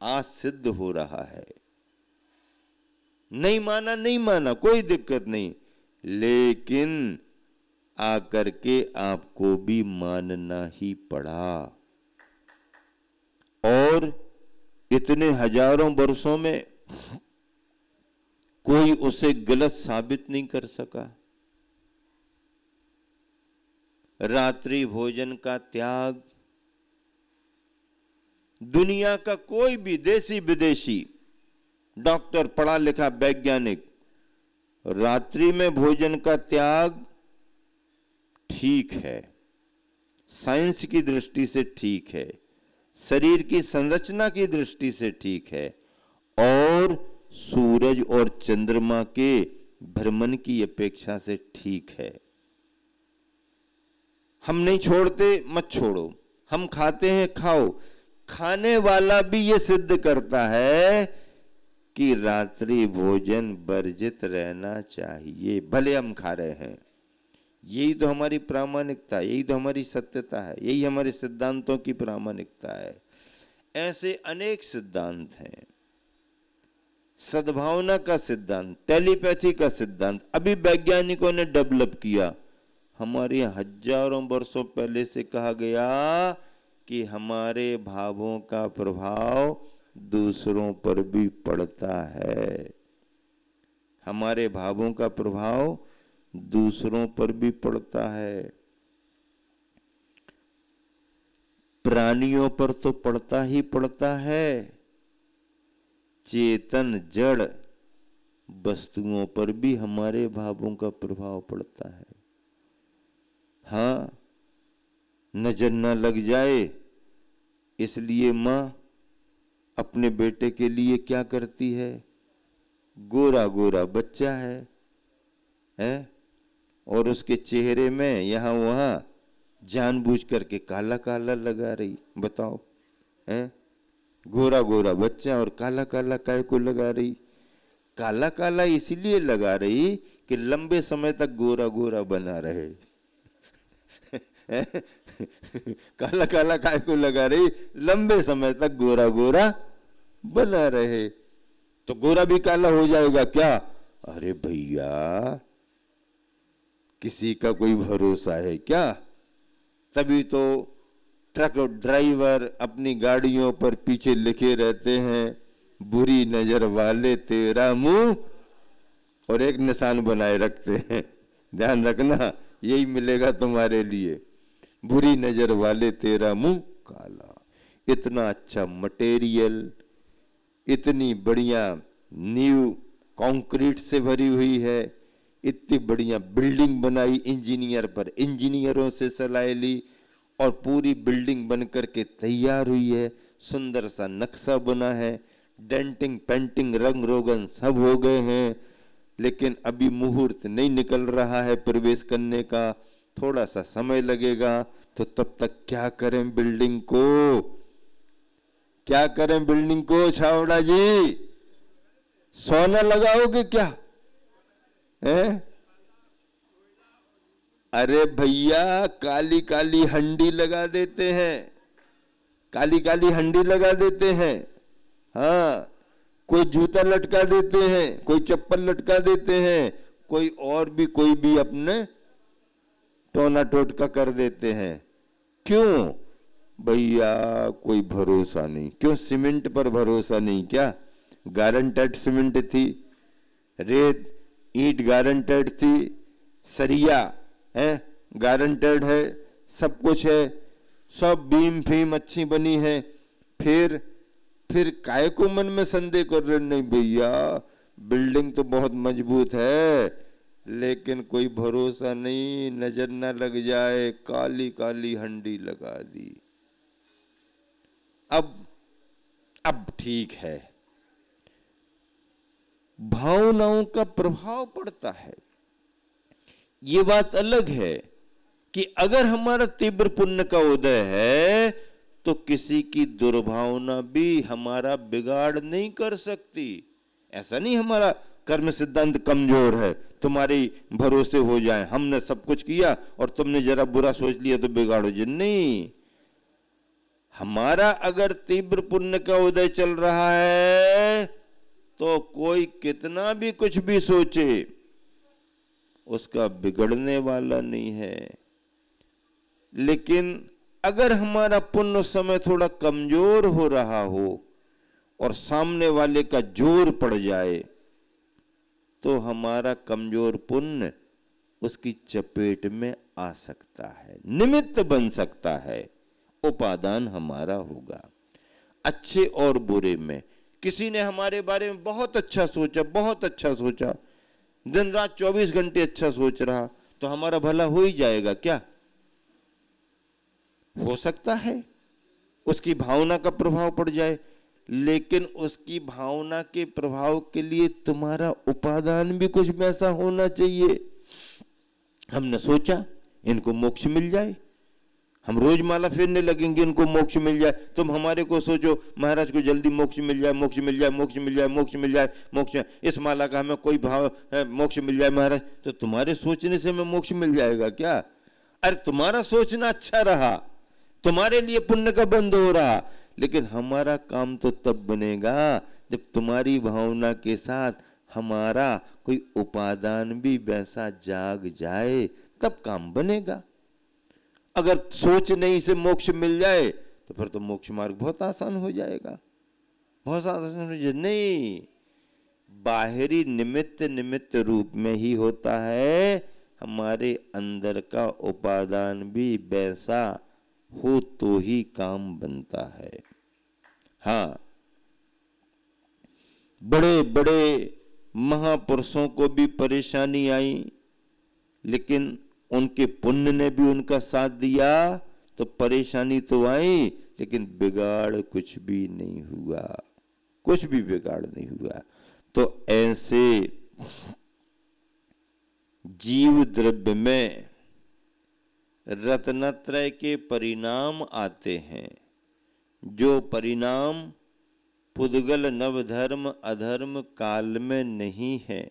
[SPEAKER 2] आज सिद्ध हो रहा है। नहीं माना नहीं माना, कोई दिक्कत नहीं, लेकिन आकर के आपको भी मानना ही पड़ा। और इतने हजारों वर्षों में कोई उसे गलत साबित नहीं कर सका। रात्रि भोजन का त्याग, दुनिया का कोई भी देशी विदेशी डॉक्टर, पढ़ा लिखा वैज्ञानिक, रात्रि में भोजन का त्याग ठीक है, साइंस की दृष्टि से ठीक है, शरीर की संरचना की दृष्टि से ठीक है, और सूरज और चंद्रमा के भ्रमण की अपेक्षा से ठीक है। हम नहीं छोड़ते, मत छोड़ो। हम खाते हैं, खाओ। खाने वाला भी ये सिद्ध करता है कि रात्रि भोजन वर्जित रहना चाहिए, भले हम खा रहे हैं। यही तो हमारी प्रामाणिकता, यही तो हमारी सत्यता है, यही हमारे सिद्धांतों की प्रामाणिकता है। ऐसे अनेक सिद्धांत हैं। सद्भावना का सिद्धांत, टेलीपैथी का सिद्धांत अभी वैज्ञानिकों ने डेवलप किया। हमारे यहाँ हजारों वर्षों पहले से कहा गया कि हमारे भावों का प्रभाव दूसरों पर भी पड़ता है। हमारे भावों का प्रभाव दूसरों पर भी पड़ता है। प्राणियों पर तो पड़ता ही पड़ता है, चेतन जड़ वस्तुओं पर भी हमारे भावों का प्रभाव पड़ता है। हाँ, नजर न लग जाए इसलिए माँ अपने बेटे के लिए क्या करती है? गोरा गोरा बच्चा है और उसके चेहरे में यहाँ वहाँ जानबूझ करके काला काला लगा रही। बताओ, है गोरा गोरा बच्चा और काला काला काय को लगा रही? काला काला इसलिए लगा रही कि लंबे समय तक गोरा गोरा बना रहे। काला काला काय को लगा रही? लंबे समय तक गोरा गोरा बना रहे। तो गोरा भी काला हो जाएगा क्या? अरे भैया, किसी का कोई भरोसा है क्या? तभी तो ट्रक ड्राइवर अपनी गाड़ियों पर पीछे लिखे रहते हैं, बुरी नजर वाले तेरा मुंह, और एक निशान बनाए रखते हैं, ध्यान रखना यही मिलेगा तुम्हारे लिए, बुरी नजर वाले तेरा मुंह काला। इतना अच्छा मटेरियल, इतनी बढ़िया नींव कंक्रीट से भरी हुई है, इतनी बढ़िया बिल्डिंग बनाई इंजीनियर पर, इंजीनियरों से सलाह ली और पूरी बिल्डिंग बनकर के तैयार हुई है। सुंदर सा नक्शा बना है, डेंटिंग पेंटिंग रंग रोगन सब हो गए हैं, लेकिन अभी मुहूर्त नहीं निकल रहा है प्रवेश करने का, थोड़ा सा समय लगेगा। तो तब तक क्या करें बिल्डिंग को? क्या करें बिल्डिंग को? छावड़ा जी, सोना लगाओगे क्या है? अरे भैया, काली काली हंडी लगा देते हैं, काली काली हंडी लगा देते हैं। हाँ, कोई जूता लटका देते हैं, कोई चप्पल लटका देते हैं, कोई और भी कोई भी अपने टोना टोटका कर देते हैं। क्यों भैया? कोई भरोसा नहीं। क्यों? सीमेंट पर भरोसा नहीं क्या? गारंटेड सीमेंट थी, रेत ईंट गारंटेड थी, सरिया है गारंटेड है, सब कुछ है, सब बीम फीम अच्छी बनी है। फिर काय को मन में संदेह कर रहे? नहीं भैया, बिल्डिंग तो बहुत मजबूत है, लेकिन कोई भरोसा नहीं, नजर ना लग जाए, काली काली हंडी लगा दी। अब ठीक है। भावनाओं का प्रभाव पड़ता है। ये बात अलग है कि अगर हमारा तीव्र पुण्य का उदय है तो किसी की दुर्भावना भी हमारा बिगाड़ नहीं कर सकती। ऐसा नहीं हमारा कर्म सिद्धांत कमजोर है, तुम्हारे भरोसे हो जाए, हमने सब कुछ किया और तुमने जरा बुरा सोच लिया तो बिगाड़ो जी। नहीं, हमारा अगर तीव्र पुण्य का उदय चल रहा है तो कोई कितना भी कुछ भी सोचे उसका बिगड़ने वाला नहीं है। लेकिन अगर हमारा पुण्य समय थोड़ा कमजोर हो रहा हो और सामने वाले का जोर पड़ जाए तो हमारा कमजोर पुण्य उसकी चपेट में आ सकता है, निमित्त बन सकता है, उपादान हमारा होगा। अच्छे और बुरे में किसी ने हमारे बारे में बहुत अच्छा सोचा, बहुत अच्छा सोचा, दिन रात 24 घंटे अच्छा सोच रहा, तो हमारा भला हो ही जाएगा क्या? हो सकता है उसकी भावना का प्रभाव पड़ जाए, लेकिन उसकी भावना के प्रभाव के लिए तुम्हारा उपादान भी कुछ वैसा होना चाहिए। हमने सोचा इनको मोक्ष मिल जाए, हम रोज माला फेरने लगेंगे इनको मोक्ष मिल जाए। तुम हमारे को सोचो महाराज को जल्दी मोक्ष मिल जाए, मोक्ष मिल जाए, मोक्ष मिल जाए, मोक्ष मिल जाए, मोक्ष, इस माला का हमें कोई भाव है, मोक्ष मिल जाए महाराज। तो तुम्हारे सोचने से हमें मोक्ष मिल जाएगा क्या? अरे तुम्हारा सोचना अच्छा रहा, तुम्हारे लिए पुण्य का बंद हो रहा, लेकिन हमारा काम तो तब बनेगा जब तुम्हारी भावना के साथ हमारा कोई उपादान भी वैसा जाग जाए, तब काम बनेगा। अगर सोचने ही से मोक्ष मिल जाए तो फिर तो मोक्ष मार्ग बहुत आसान हो जाएगा, बहुत आसान हो जाए। नहीं, बाहरी निमित्त निमित्त रूप में ही होता है, हमारे अंदर का उपादान भी वैसा हो तो ही काम बनता है। हाँ, बड़े बड़े महापुरुषों को भी परेशानी आई, लेकिन उनके पुण्य ने भी उनका साथ दिया, तो परेशानी तो आई लेकिन बिगाड़ कुछ भी नहीं हुआ, कुछ भी बिगाड़ नहीं हुआ। तो ऐसे जीव द्रव्य में रत्नत्रय के परिणाम आते हैं, जो परिणाम पुद्गल नवधर्म अधर्म काल में नहीं है।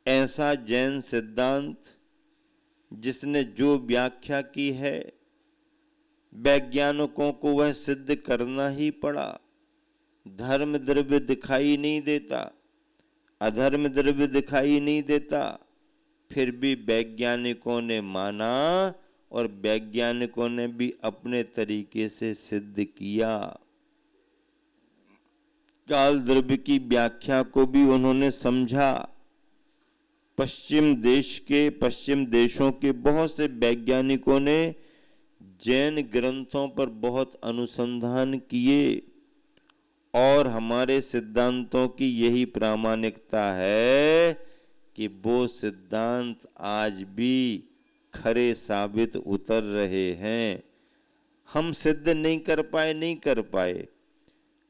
[SPEAKER 2] ऐसा जैन सिद्धांत जिसने जो व्याख्या की है, वैज्ञानिकों को वह सिद्ध करना ही पड़ा। धर्म द्रव्य दिखाई नहीं देता, अधर्म द्रव्य दिखाई नहीं देता, फिर भी वैज्ञानिकों ने माना और वैज्ञानिकों ने भी अपने तरीके से सिद्ध किया। काल द्रव्य की व्याख्या को भी उन्होंने समझा। पश्चिम देशों के बहुत से वैज्ञानिकों ने जैन ग्रंथों पर बहुत अनुसंधान किए, और हमारे सिद्धांतों की यही प्रामाणिकता है कि वो सिद्धांत आज भी खरे साबित उतर रहे हैं। हम सिद्ध नहीं कर पाए।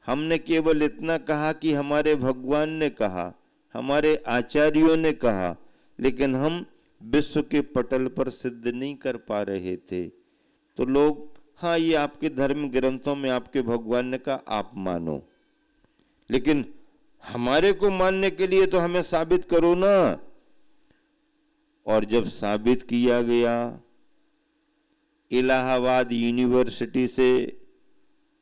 [SPEAKER 2] हमने केवल इतना कहा कि हमारे भगवान ने कहा, हमारे आचार्यों ने कहा, लेकिन हम विश्व के पटल पर सिद्ध नहीं कर पा रहे थे। तो लोग, हाँ ये आपके धर्म ग्रंथों में आपके भगवान ने कहा, आप मानो, लेकिन हमारे को मानने के लिए तो हमें साबित करो ना। और जब साबित किया गया, इलाहाबाद यूनिवर्सिटी से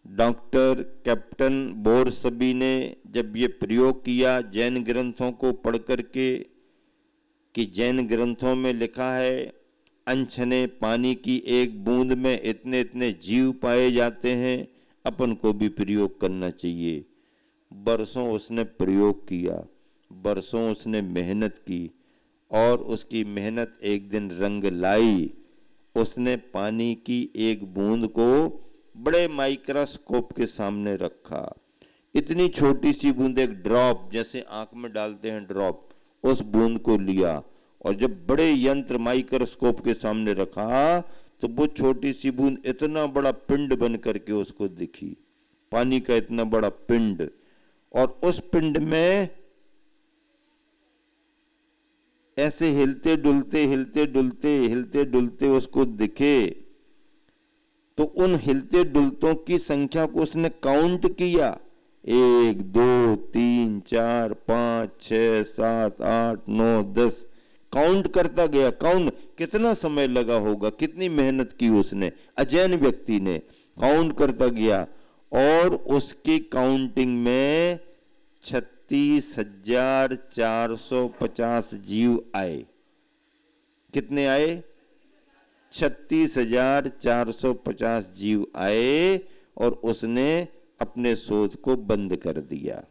[SPEAKER 2] डॉक्टर कैप्टन बोरसबी ने जब ये प्रयोग किया जैन ग्रंथों को पढ़ करके, कि जैन ग्रंथों में लिखा है अनछने पानी की एक बूंद में इतने इतने जीव पाए जाते हैं, अपन को भी प्रयोग करना चाहिए। बरसों उसने प्रयोग किया, बरसों उसने मेहनत की, और उसकी मेहनत एक दिन रंग लाई। उसने पानी की एक बूंद को बड़े माइक्रोस्कोप के सामने रखा। इतनी छोटी सी बूंद, एक ड्रॉप, जैसे आंख में डालते हैं ड्रॉप, उस बूंद को लिया और जब बड़े यंत्र माइक्रोस्कोप के सामने रखा तो वो छोटी सी बूंद इतना बड़ा पिंड बन करके उसको दिखी, पानी का इतना बड़ा पिंड। और उस पिंड में ऐसे हिलते डुलते उसको दिखे। तो उन हिलते डुलतों की संख्या को उसने काउंट किया, 1 2 3 4 5 6 7 8 9 10, काउंट करता गया। काउंट कितना समय लगा होगा, कितनी मेहनत की उसने, अजैन व्यक्ति ने काउंट करता गया, और उसकी काउंटिंग में 36,450 जीव आए। कितने आए? 36,450 जीव आए, और उसने अपने शोध को बंद कर दिया।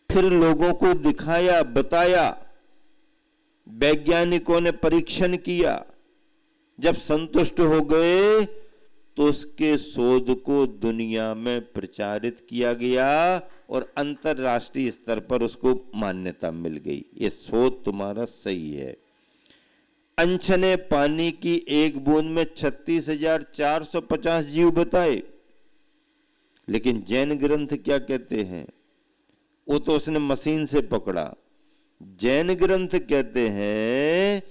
[SPEAKER 2] फिर लोगों को दिखाया, बताया, वैज्ञानिकों ने परीक्षण किया। जब संतुष्ट हो गए तो उसके शोध को दुनिया में प्रचारित किया गया और अंतरराष्ट्रीय स्तर पर उसको मान्यता मिल गई, ये शोध तुम्हारा सही है। अनछने पानी की एक बूंद में 36,450 जीव बताए, लेकिन जैन ग्रंथ क्या कहते हैं? वो तो उसने मशीन से पकड़ा। जैन ग्रंथ कहते हैं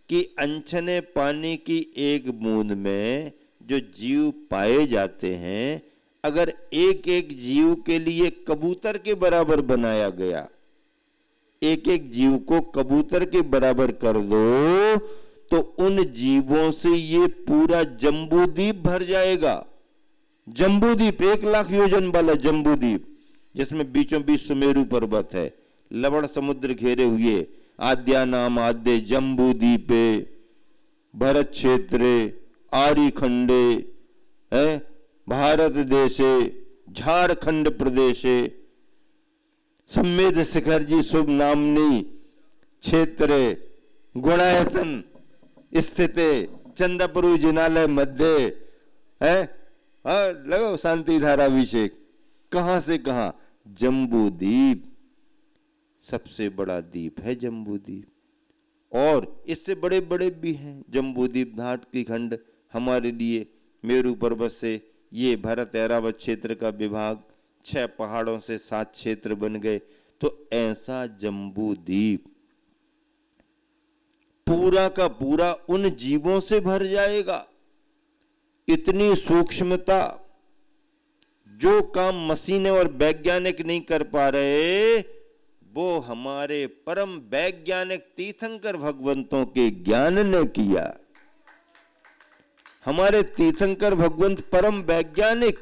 [SPEAKER 2] कि अनछने पानी की एक बूंद में जो जीव पाए जाते हैं, अगर एक एक जीव के लिए कबूतर के बराबर बनाया गया, एक एक जीव को कबूतर के बराबर कर दो, तो उन जीवों से ये पूरा जम्बूद्वीप भर जाएगा। जम्बूद्वीप 1 लाख योजन वाला जम्बूद्वीप, जिसमें बीचों बीच सुमेरु पर्वत है, लवण समुद्र घेरे हुए, आद्या नाम आद्य जम्बूद्वीपे भरत क्षेत्रे आर्य खंडे है भारत देशे झारखंड प्रदेशे सम्मेद शिखर जी शुभ नामनी क्षेत्रे गुणायतन स्थित चंदापुरु जिनालय मध्य है। लगो शांति धारा अभिषेक, कहां से कहां? जम्बूद्वीप, सबसे बड़ा द्वीप है जम्बूद्वीप, और इससे बड़े बड़े भी हैं। जम्बूद्वीप घाट की खंड हमारे लिए मेरू पर्वत से ये भरत ऐरावत क्षेत्र का विभाग, 6 पहाड़ों से 7 क्षेत्र बन गए। तो ऐसा जम्बूद्वीप पूरा का पूरा उन जीवों से भर जाएगा। इतनी सूक्ष्मता, जो काम मशीनें और वैज्ञानिक नहीं कर पा रहे, वो हमारे परम वैज्ञानिक तीर्थंकर भगवंतों के ज्ञान ने किया। हमारे तीर्थंकर भगवंत परम वैज्ञानिक,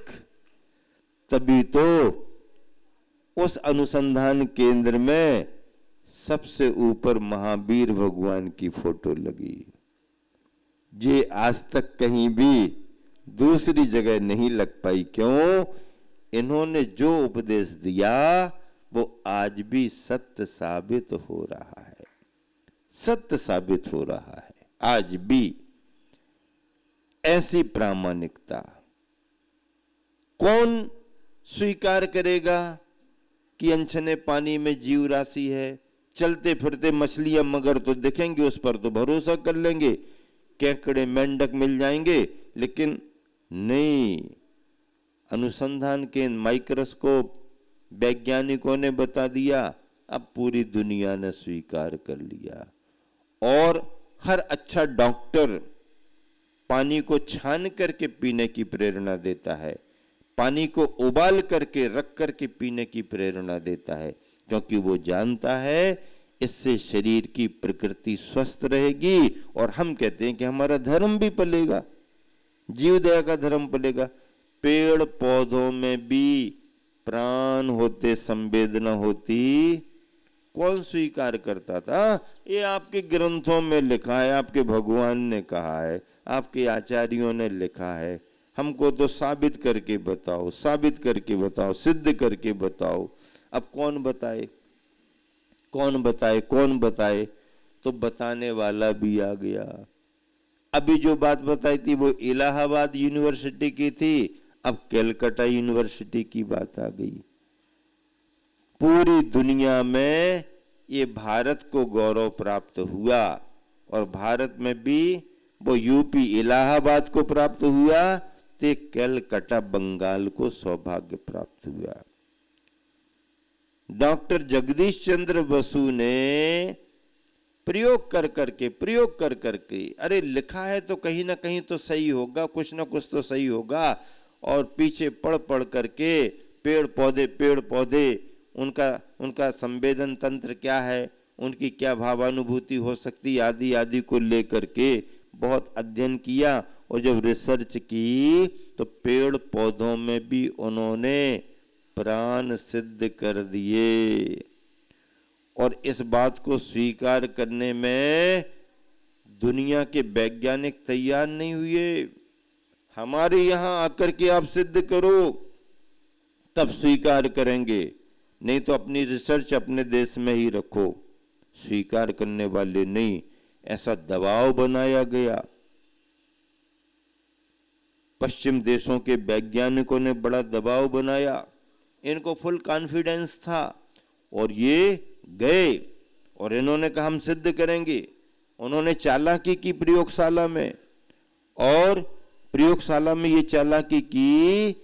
[SPEAKER 2] तभी तो उस अनुसंधान केंद्र में सबसे ऊपर महावीर भगवान की फोटो लगी। ये आज तक कहीं भी दूसरी जगह नहीं लग पाई। क्यों? इन्होंने जो उपदेश दिया वो आज भी सत्य साबित हो रहा है, सत्य साबित हो रहा है आज भी। ऐसी प्रामाणिकता कौन स्वीकार करेगा कि अनछने पानी में जीव राशि है? चलते फिरते मछलियां मगर तो दिखेंगे, उस पर तो भरोसा कर लेंगे, केकड़े मेंढक मिल जाएंगे, लेकिन नहीं। अनुसंधान के माइक्रोस्कोप वैज्ञानिकों ने बता दिया, अब पूरी दुनिया ने स्वीकार कर लिया। और हर अच्छा डॉक्टर पानी को छान करके पीने की प्रेरणा देता है, पानी को उबाल करके रख करके पीने की प्रेरणा देता है, क्योंकि वो जानता है इससे शरीर की प्रकृति स्वस्थ रहेगी। और हम कहते हैं कि हमारा धर्म भी पलेगा, जीव दया का धर्म पलेगा। पेड़ पौधों में भी प्राण होते, संवेदना होती, कौन स्वीकार करता था? ये आपके ग्रंथों में लिखा है, आपके भगवान ने कहा है, आपके आचार्यों ने लिखा है, हमको तो साबित करके बताओ, साबित करके बताओ, सिद्ध करके बताओ। अब कौन बताए, कौन बताए, कौन बताए? तो बताने वाला भी आ गया। अभी जो बात बताई थी वो इलाहाबाद यूनिवर्सिटी की थी, अब कलकत्ता यूनिवर्सिटी की बात आ गई। पूरी दुनिया में ये भारत को गौरव प्राप्त हुआ, और भारत में भी वो यूपी इलाहाबाद को प्राप्त हुआ, ते कलकत्ता बंगाल को सौभाग्य प्राप्त हुआ। डॉक्टर जगदीश चंद्र बसु ने प्रयोग कर करके, अरे लिखा है तो कहीं ना कहीं तो सही होगा, कुछ ना कुछ तो सही होगा, और पीछे पढ़ करके पेड़ पौधे उनका संवेदन तंत्र क्या है, उनकी क्या भावानुभूति हो सकती, आदि आदि को लेकर के बहुत अध्ययन किया। और जब रिसर्च की तो पेड़ पौधों में भी उन्होंने प्राण सिद्ध कर दिए। और इस बात को स्वीकार करने में दुनिया के वैज्ञानिक तैयार नहीं हुए। हमारे यहां आकर के आप सिद्ध करो, तब स्वीकार करेंगे, नहीं तो अपनी रिसर्च अपने देश में ही रखो। स्वीकार करने वाले नहीं, ऐसा दबाव बनाया गया। पश्चिम देशों के वैज्ञानिकों ने बड़ा दबाव बनाया, इनको फुल कॉन्फिडेंस था, और ये गए और इन्होंने कहा हम सिद्ध करेंगे। उन्होंने चालाकी की प्रयोगशाला में, और प्रयोगशाला में ये चालाकी की,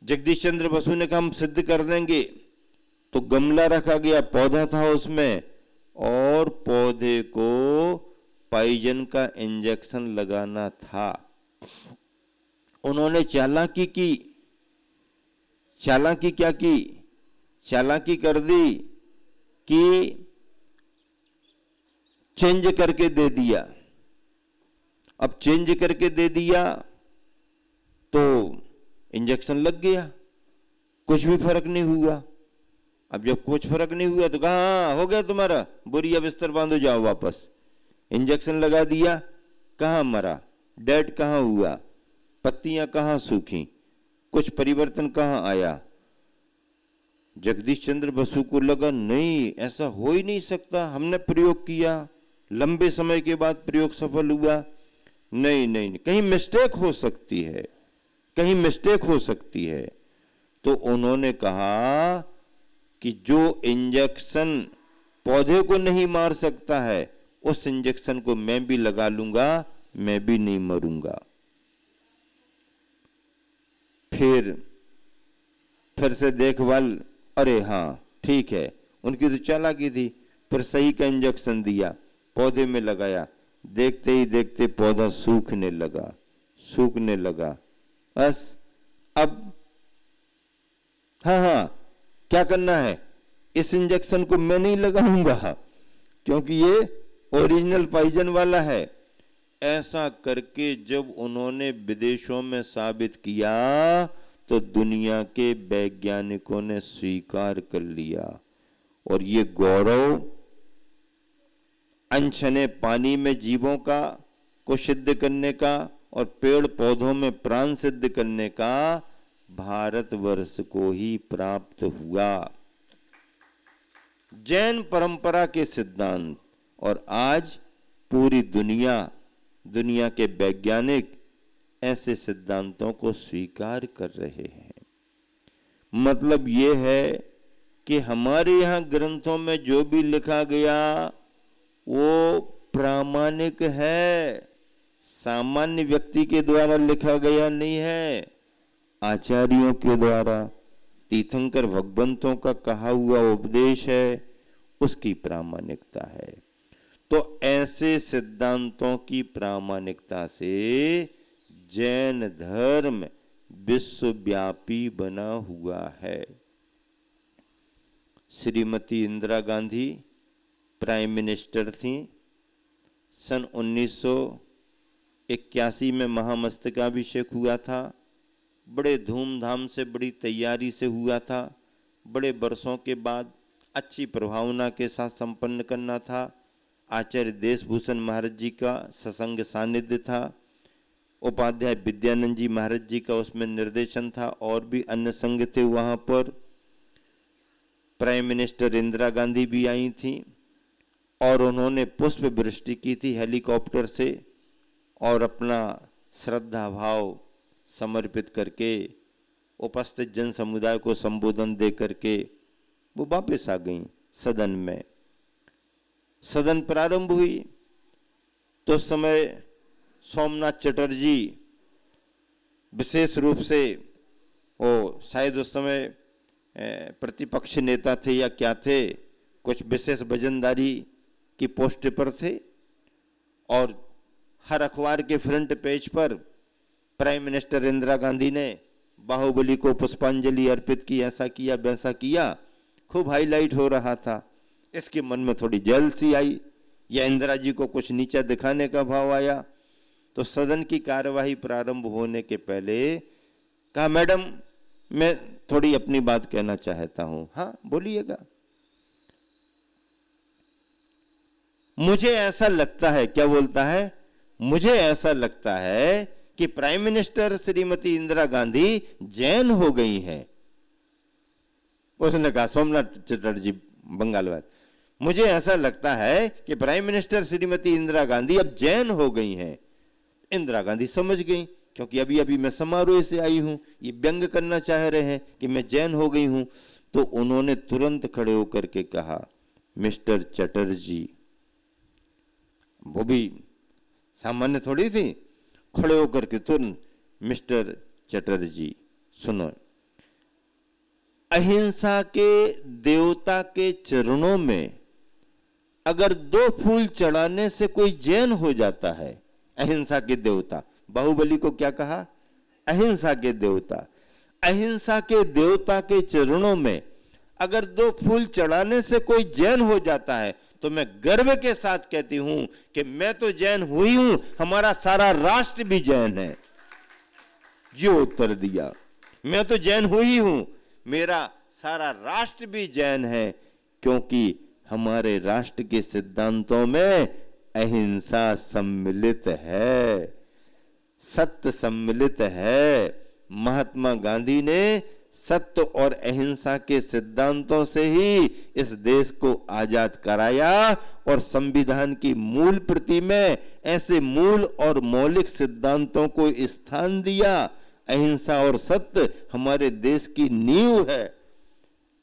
[SPEAKER 2] जगदीश चंद्र बसु ने कहा हम सिद्ध कर देंगे। तो गमला रखा गया, पौधा था उसमें, और पौधे को पॉइजन का इंजेक्शन लगाना था। उन्होंने चालाकी की। चालाकी क्या की? चालाकी कर दी कि चेंज करके दे दिया। अब चेंज करके दे दिया तो इंजेक्शन लग गया, कुछ भी फर्क नहीं हुआ। अब जब कुछ फर्क नहीं हुआ तो कहा हाँ हो गया तुम्हारा, बोरिया बिस्तर बांधो जाओ वापस। इंजेक्शन लगा दिया, कहाँ मरा, डेड कहाँ हुआ, पत्तियां कहाँ सूखी, कुछ परिवर्तन कहाँ आया। जगदीश चंद्र बसु को लगा नहीं, ऐसा हो ही नहीं सकता। हमने प्रयोग किया, लंबे समय के बाद प्रयोग सफल हुआ। नहीं नहीं, नहीं, कहीं मिस्टेक हो सकती है, कहीं मिस्टेक हो सकती है। तो उन्होंने कहा कि जो इंजेक्शन पौधे को नहीं मार सकता है उस इंजेक्शन को मैं भी लगा लूंगा, मैं भी नहीं मरूंगा। फिर से देखभाल, अरे हाँ ठीक है, उनकी तो चालाकी थी। फिर सही का इंजेक्शन दिया, पौधे में लगाया, देखते ही देखते पौधा सूखने लगा, सूखने लगा। बस अब हाँ क्या करना है, इस इंजेक्शन को मैं नहीं लगाऊंगा क्योंकि ये ओरिजिनल पॉइजन वाला है। ऐसा करके जब उन्होंने विदेशों में साबित किया तो दुनिया के वैज्ञानिकों ने स्वीकार कर लिया। और ये गौरव अनछने पानी में जीवों का को सिद्ध करने का और पेड़ पौधों में प्राण सिद्ध करने का भारतवर्ष को ही प्राप्त हुआ। जैन परंपरा के सिद्धांत, और आज पूरी दुनिया के वैज्ञानिक ऐसे सिद्धांतों को स्वीकार कर रहे हैं। मतलब ये है कि हमारे यहाँ ग्रंथों में जो भी लिखा गया वो प्रामाणिक है, सामान्य व्यक्ति के द्वारा लिखा गया नहीं है, आचार्यों के द्वारा, तीर्थंकर भगवंतों का कहा हुआ उपदेश है, उसकी प्रामाणिकता है। तो ऐसे सिद्धांतों की प्रामाणिकता से जैन धर्म विश्वव्यापी बना हुआ है। श्रीमती इंदिरा गांधी प्राइम मिनिस्टर थी। सन 1981 में महामस्तकाभिषेक हुआ था, बड़े धूमधाम से, बड़ी तैयारी से हुआ था। बड़े वर्षों के बाद अच्छी प्रभावना के साथ संपन्न करना था। आचार्य देशभूषण महाराज जी का सत्संग सानिध्य था, उपाध्याय विद्यानंद जी महाराज जी का उसमें निर्देशन था, और भी अन्य संघ थे वहाँ पर। प्राइम मिनिस्टर इंदिरा गांधी भी आई थी और उन्होंने पुष्प वृष्टि की थी हेलीकॉप्टर से, और अपना श्रद्धा भाव समर्पित करके उपस्थित जन समुदाय को संबोधन दे करके वो वापस आ गई सदन में। सदन प्रारंभ हुई तो उस समय सोमनाथ चटर्जी विशेष रूप से, वो शायद उस समय प्रतिपक्ष नेता थे या क्या थे, कुछ विशेष वजनदारी की पोस्ट पर थे, और हर अखबार के फ्रंट पेज पर प्राइम मिनिस्टर इंदिरा गांधी ने बाहुबली को पुष्पांजलि अर्पित की, ऐसा किया वैसा किया, खूब हाईलाइट हो रहा था। इसके मन में थोड़ी जलन सी आई, या इंदिरा जी को कुछ नीचा दिखाने का भाव आया। तो सदन की कार्यवाही प्रारंभ होने के पहले कहा, मैडम मैं थोड़ी अपनी बात कहना चाहता हूं। हाँ बोलिएगा। मुझे ऐसा लगता है, क्या बोलता है, मुझे ऐसा लगता है कि प्राइम मिनिस्टर श्रीमती इंदिरा गांधी जैन हो गई हैं। उसने कहा, सोमनाथ चटर्जी बंगाल वाले, मुझे ऐसा लगता है कि प्राइम मिनिस्टर श्रीमती इंदिरा गांधी अब जैन हो गई हैं। इंदिरा गांधी समझ गई, क्योंकि अभी अभी मैं समारोह से आई हूं, ये व्यंग करना चाह रहे हैं कि मैं जैन हो गई हूं। तो उन्होंने तुरंत खड़े होकर के कहा, मिस्टर चटर्जी, वो भी सामान्य थोड़ी थी, खड़े होकर के तुरंत, मिस्टर चटर्जी सुनो, अहिंसा के देवता के चरणों में अगर 2 फूल चढ़ाने से कोई जैन हो जाता है, अहिंसा के देवता, बाहुबली को क्या कहा? अहिंसा के देवता। अहिंसा के देवता के चरणों में अगर 2 फूल चढ़ाने से कोई जैन हो जाता है, तो मैं गर्व के साथ कहती हूं कि मैं तो जैन हुई हूं, हमारा सारा राष्ट्र भी जैन है। जो उत्तर दिया, मैं तो जैन हुई हूं, मेरा सारा राष्ट्र भी जैन है, क्योंकि हमारे राष्ट्र के सिद्धांतों में अहिंसा सम्मिलित है, सत्य सम्मिलित है। महात्मा गांधी ने सत्य और अहिंसा के सिद्धांतों से ही इस देश को आजाद कराया और संविधान की मूल प्रति में ऐसे मूल और मौलिक सिद्धांतों को स्थान दिया। अहिंसा और सत्य हमारे देश की नींव है।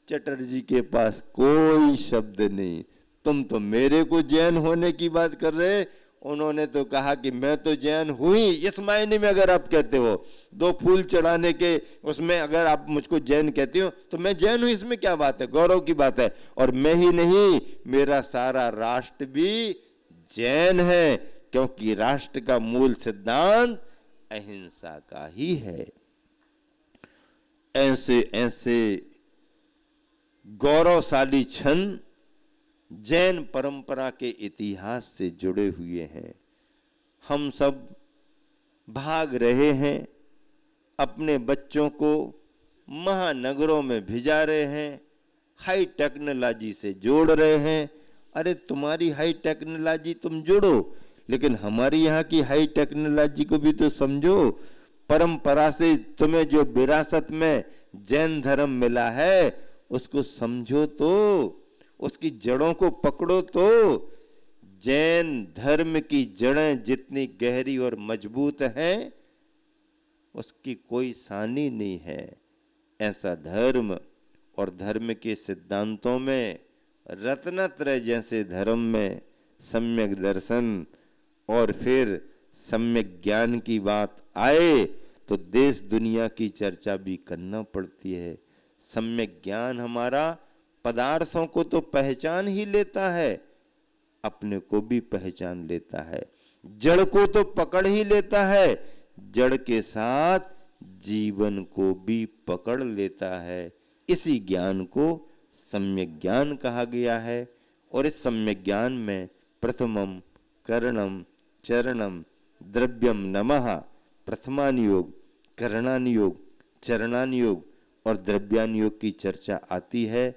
[SPEAKER 2] चटर्जी के पास कोई शब्द नहीं। तुम तो मेरे को जैन होने की बात कर रहे, उन्होंने तो कहा कि मैं तो जैन हुई। इस मायने में अगर आप कहते हो 2 फूल चढ़ाने के उसमें अगर आप मुझको जैन कहती हो तो मैं जैन हूं, इसमें क्या बात है, गौरव की बात है। और मैं ही नहीं, मेरा सारा राष्ट्र भी जैन है, क्योंकि राष्ट्र का मूल सिद्धांत अहिंसा का ही है। ऐसे ऐसे गौरवशाली क्षण जैन परंपरा के इतिहास से जुड़े हुए हैं। हम सब भाग रहे हैं, अपने बच्चों को महानगरों में भिजा रहे हैं, हाई टेक्नोलॉजी से जोड़ रहे हैं। अरे तुम्हारी हाई टेक्नोलॉजी तुम जोड़ो, लेकिन हमारी यहाँ की हाई टेक्नोलॉजी को भी तो समझो। परंपरा से तुम्हें जो विरासत में जैन धर्म मिला है उसको समझो, तो उसकी जड़ों को पकड़ो। तो जैन धर्म की जड़ें जितनी गहरी और मजबूत हैं, उसकी कोई सानी नहीं है। ऐसा धर्म और धर्म के सिद्धांतों में रत्नत्रय जैसे धर्म में सम्यक दर्शन और फिर सम्यक ज्ञान की बात आए तो देश दुनिया की चर्चा भी करना पड़ती है। सम्यक ज्ञान हमारा पदार्थों को तो पहचान ही लेता है, अपने को भी पहचान लेता है, जड़ को तो पकड़ ही लेता है, जड़ के साथ जीवन को भी पकड़ लेता है। इसी ज्ञान को सम्यक ज्ञान कहा गया है। और इस सम्यक ज्ञान में प्रथमम करणम चरणम द्रव्यम नमः, प्रथमानुयोग, करणानुयोग, चरणानुयोग और द्रव्यानुयोग की चर्चा आती है।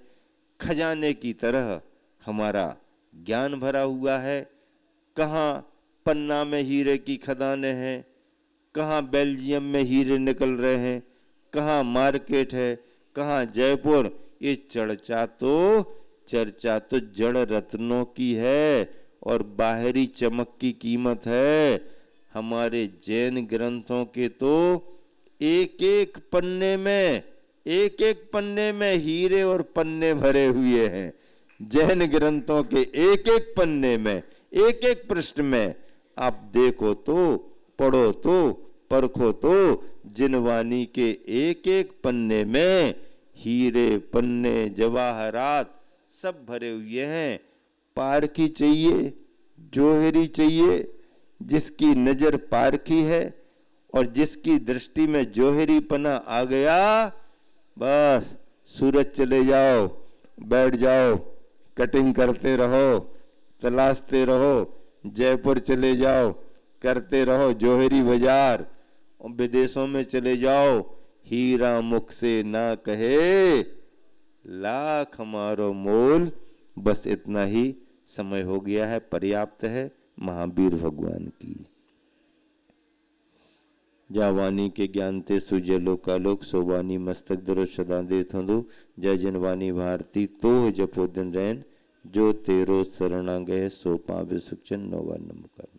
[SPEAKER 2] खजाने की तरह हमारा ज्ञान भरा हुआ है। कहाँ पन्ना में हीरे की खदानें हैं, कहाँ बेल्जियम में हीरे निकल रहे हैं, कहाँ मार्केट है, कहाँ जयपुर। ये चर्चा तो जड़ रत्नों की है और बाहरी चमक की कीमत है। हमारे जैन ग्रंथों के तो एक एक पन्ने में हीरे और पन्ने भरे हुए हैं। जैन ग्रंथों के एक एक पन्ने में, एक एक पृष्ठ में आप देखो तो, पढ़ो तो, परखो तो, जिनवानी के एक एक पन्ने में हीरे, पन्ने, जवाहरात सब भरे हुए हैं। पारखी चाहिए, जोहरी चाहिए, जिसकी नजर पारखी है और जिसकी दृष्टि में जोहरी पना आ गया, बस सूरत चले जाओ, बैठ जाओ, कटिंग करते रहो, तलाशते रहो, जयपुर चले जाओ, करते रहो जोहरी बाजार, और विदेशों में चले जाओ, हीरा मुख से ना कहे लाख हमारो मोल। बस इतना ही समय हो गया है, पर्याप्त है। महावीर भगवान की जावानी के ज्ञान ते सुजलो कालोक सोवानी मस्तक दरो सदा दे थंदो। जय जनवानी भारती तो जपो दिन रैन, जो तेरो शरणा गए सो पावे सुखचन नौवा नमकार।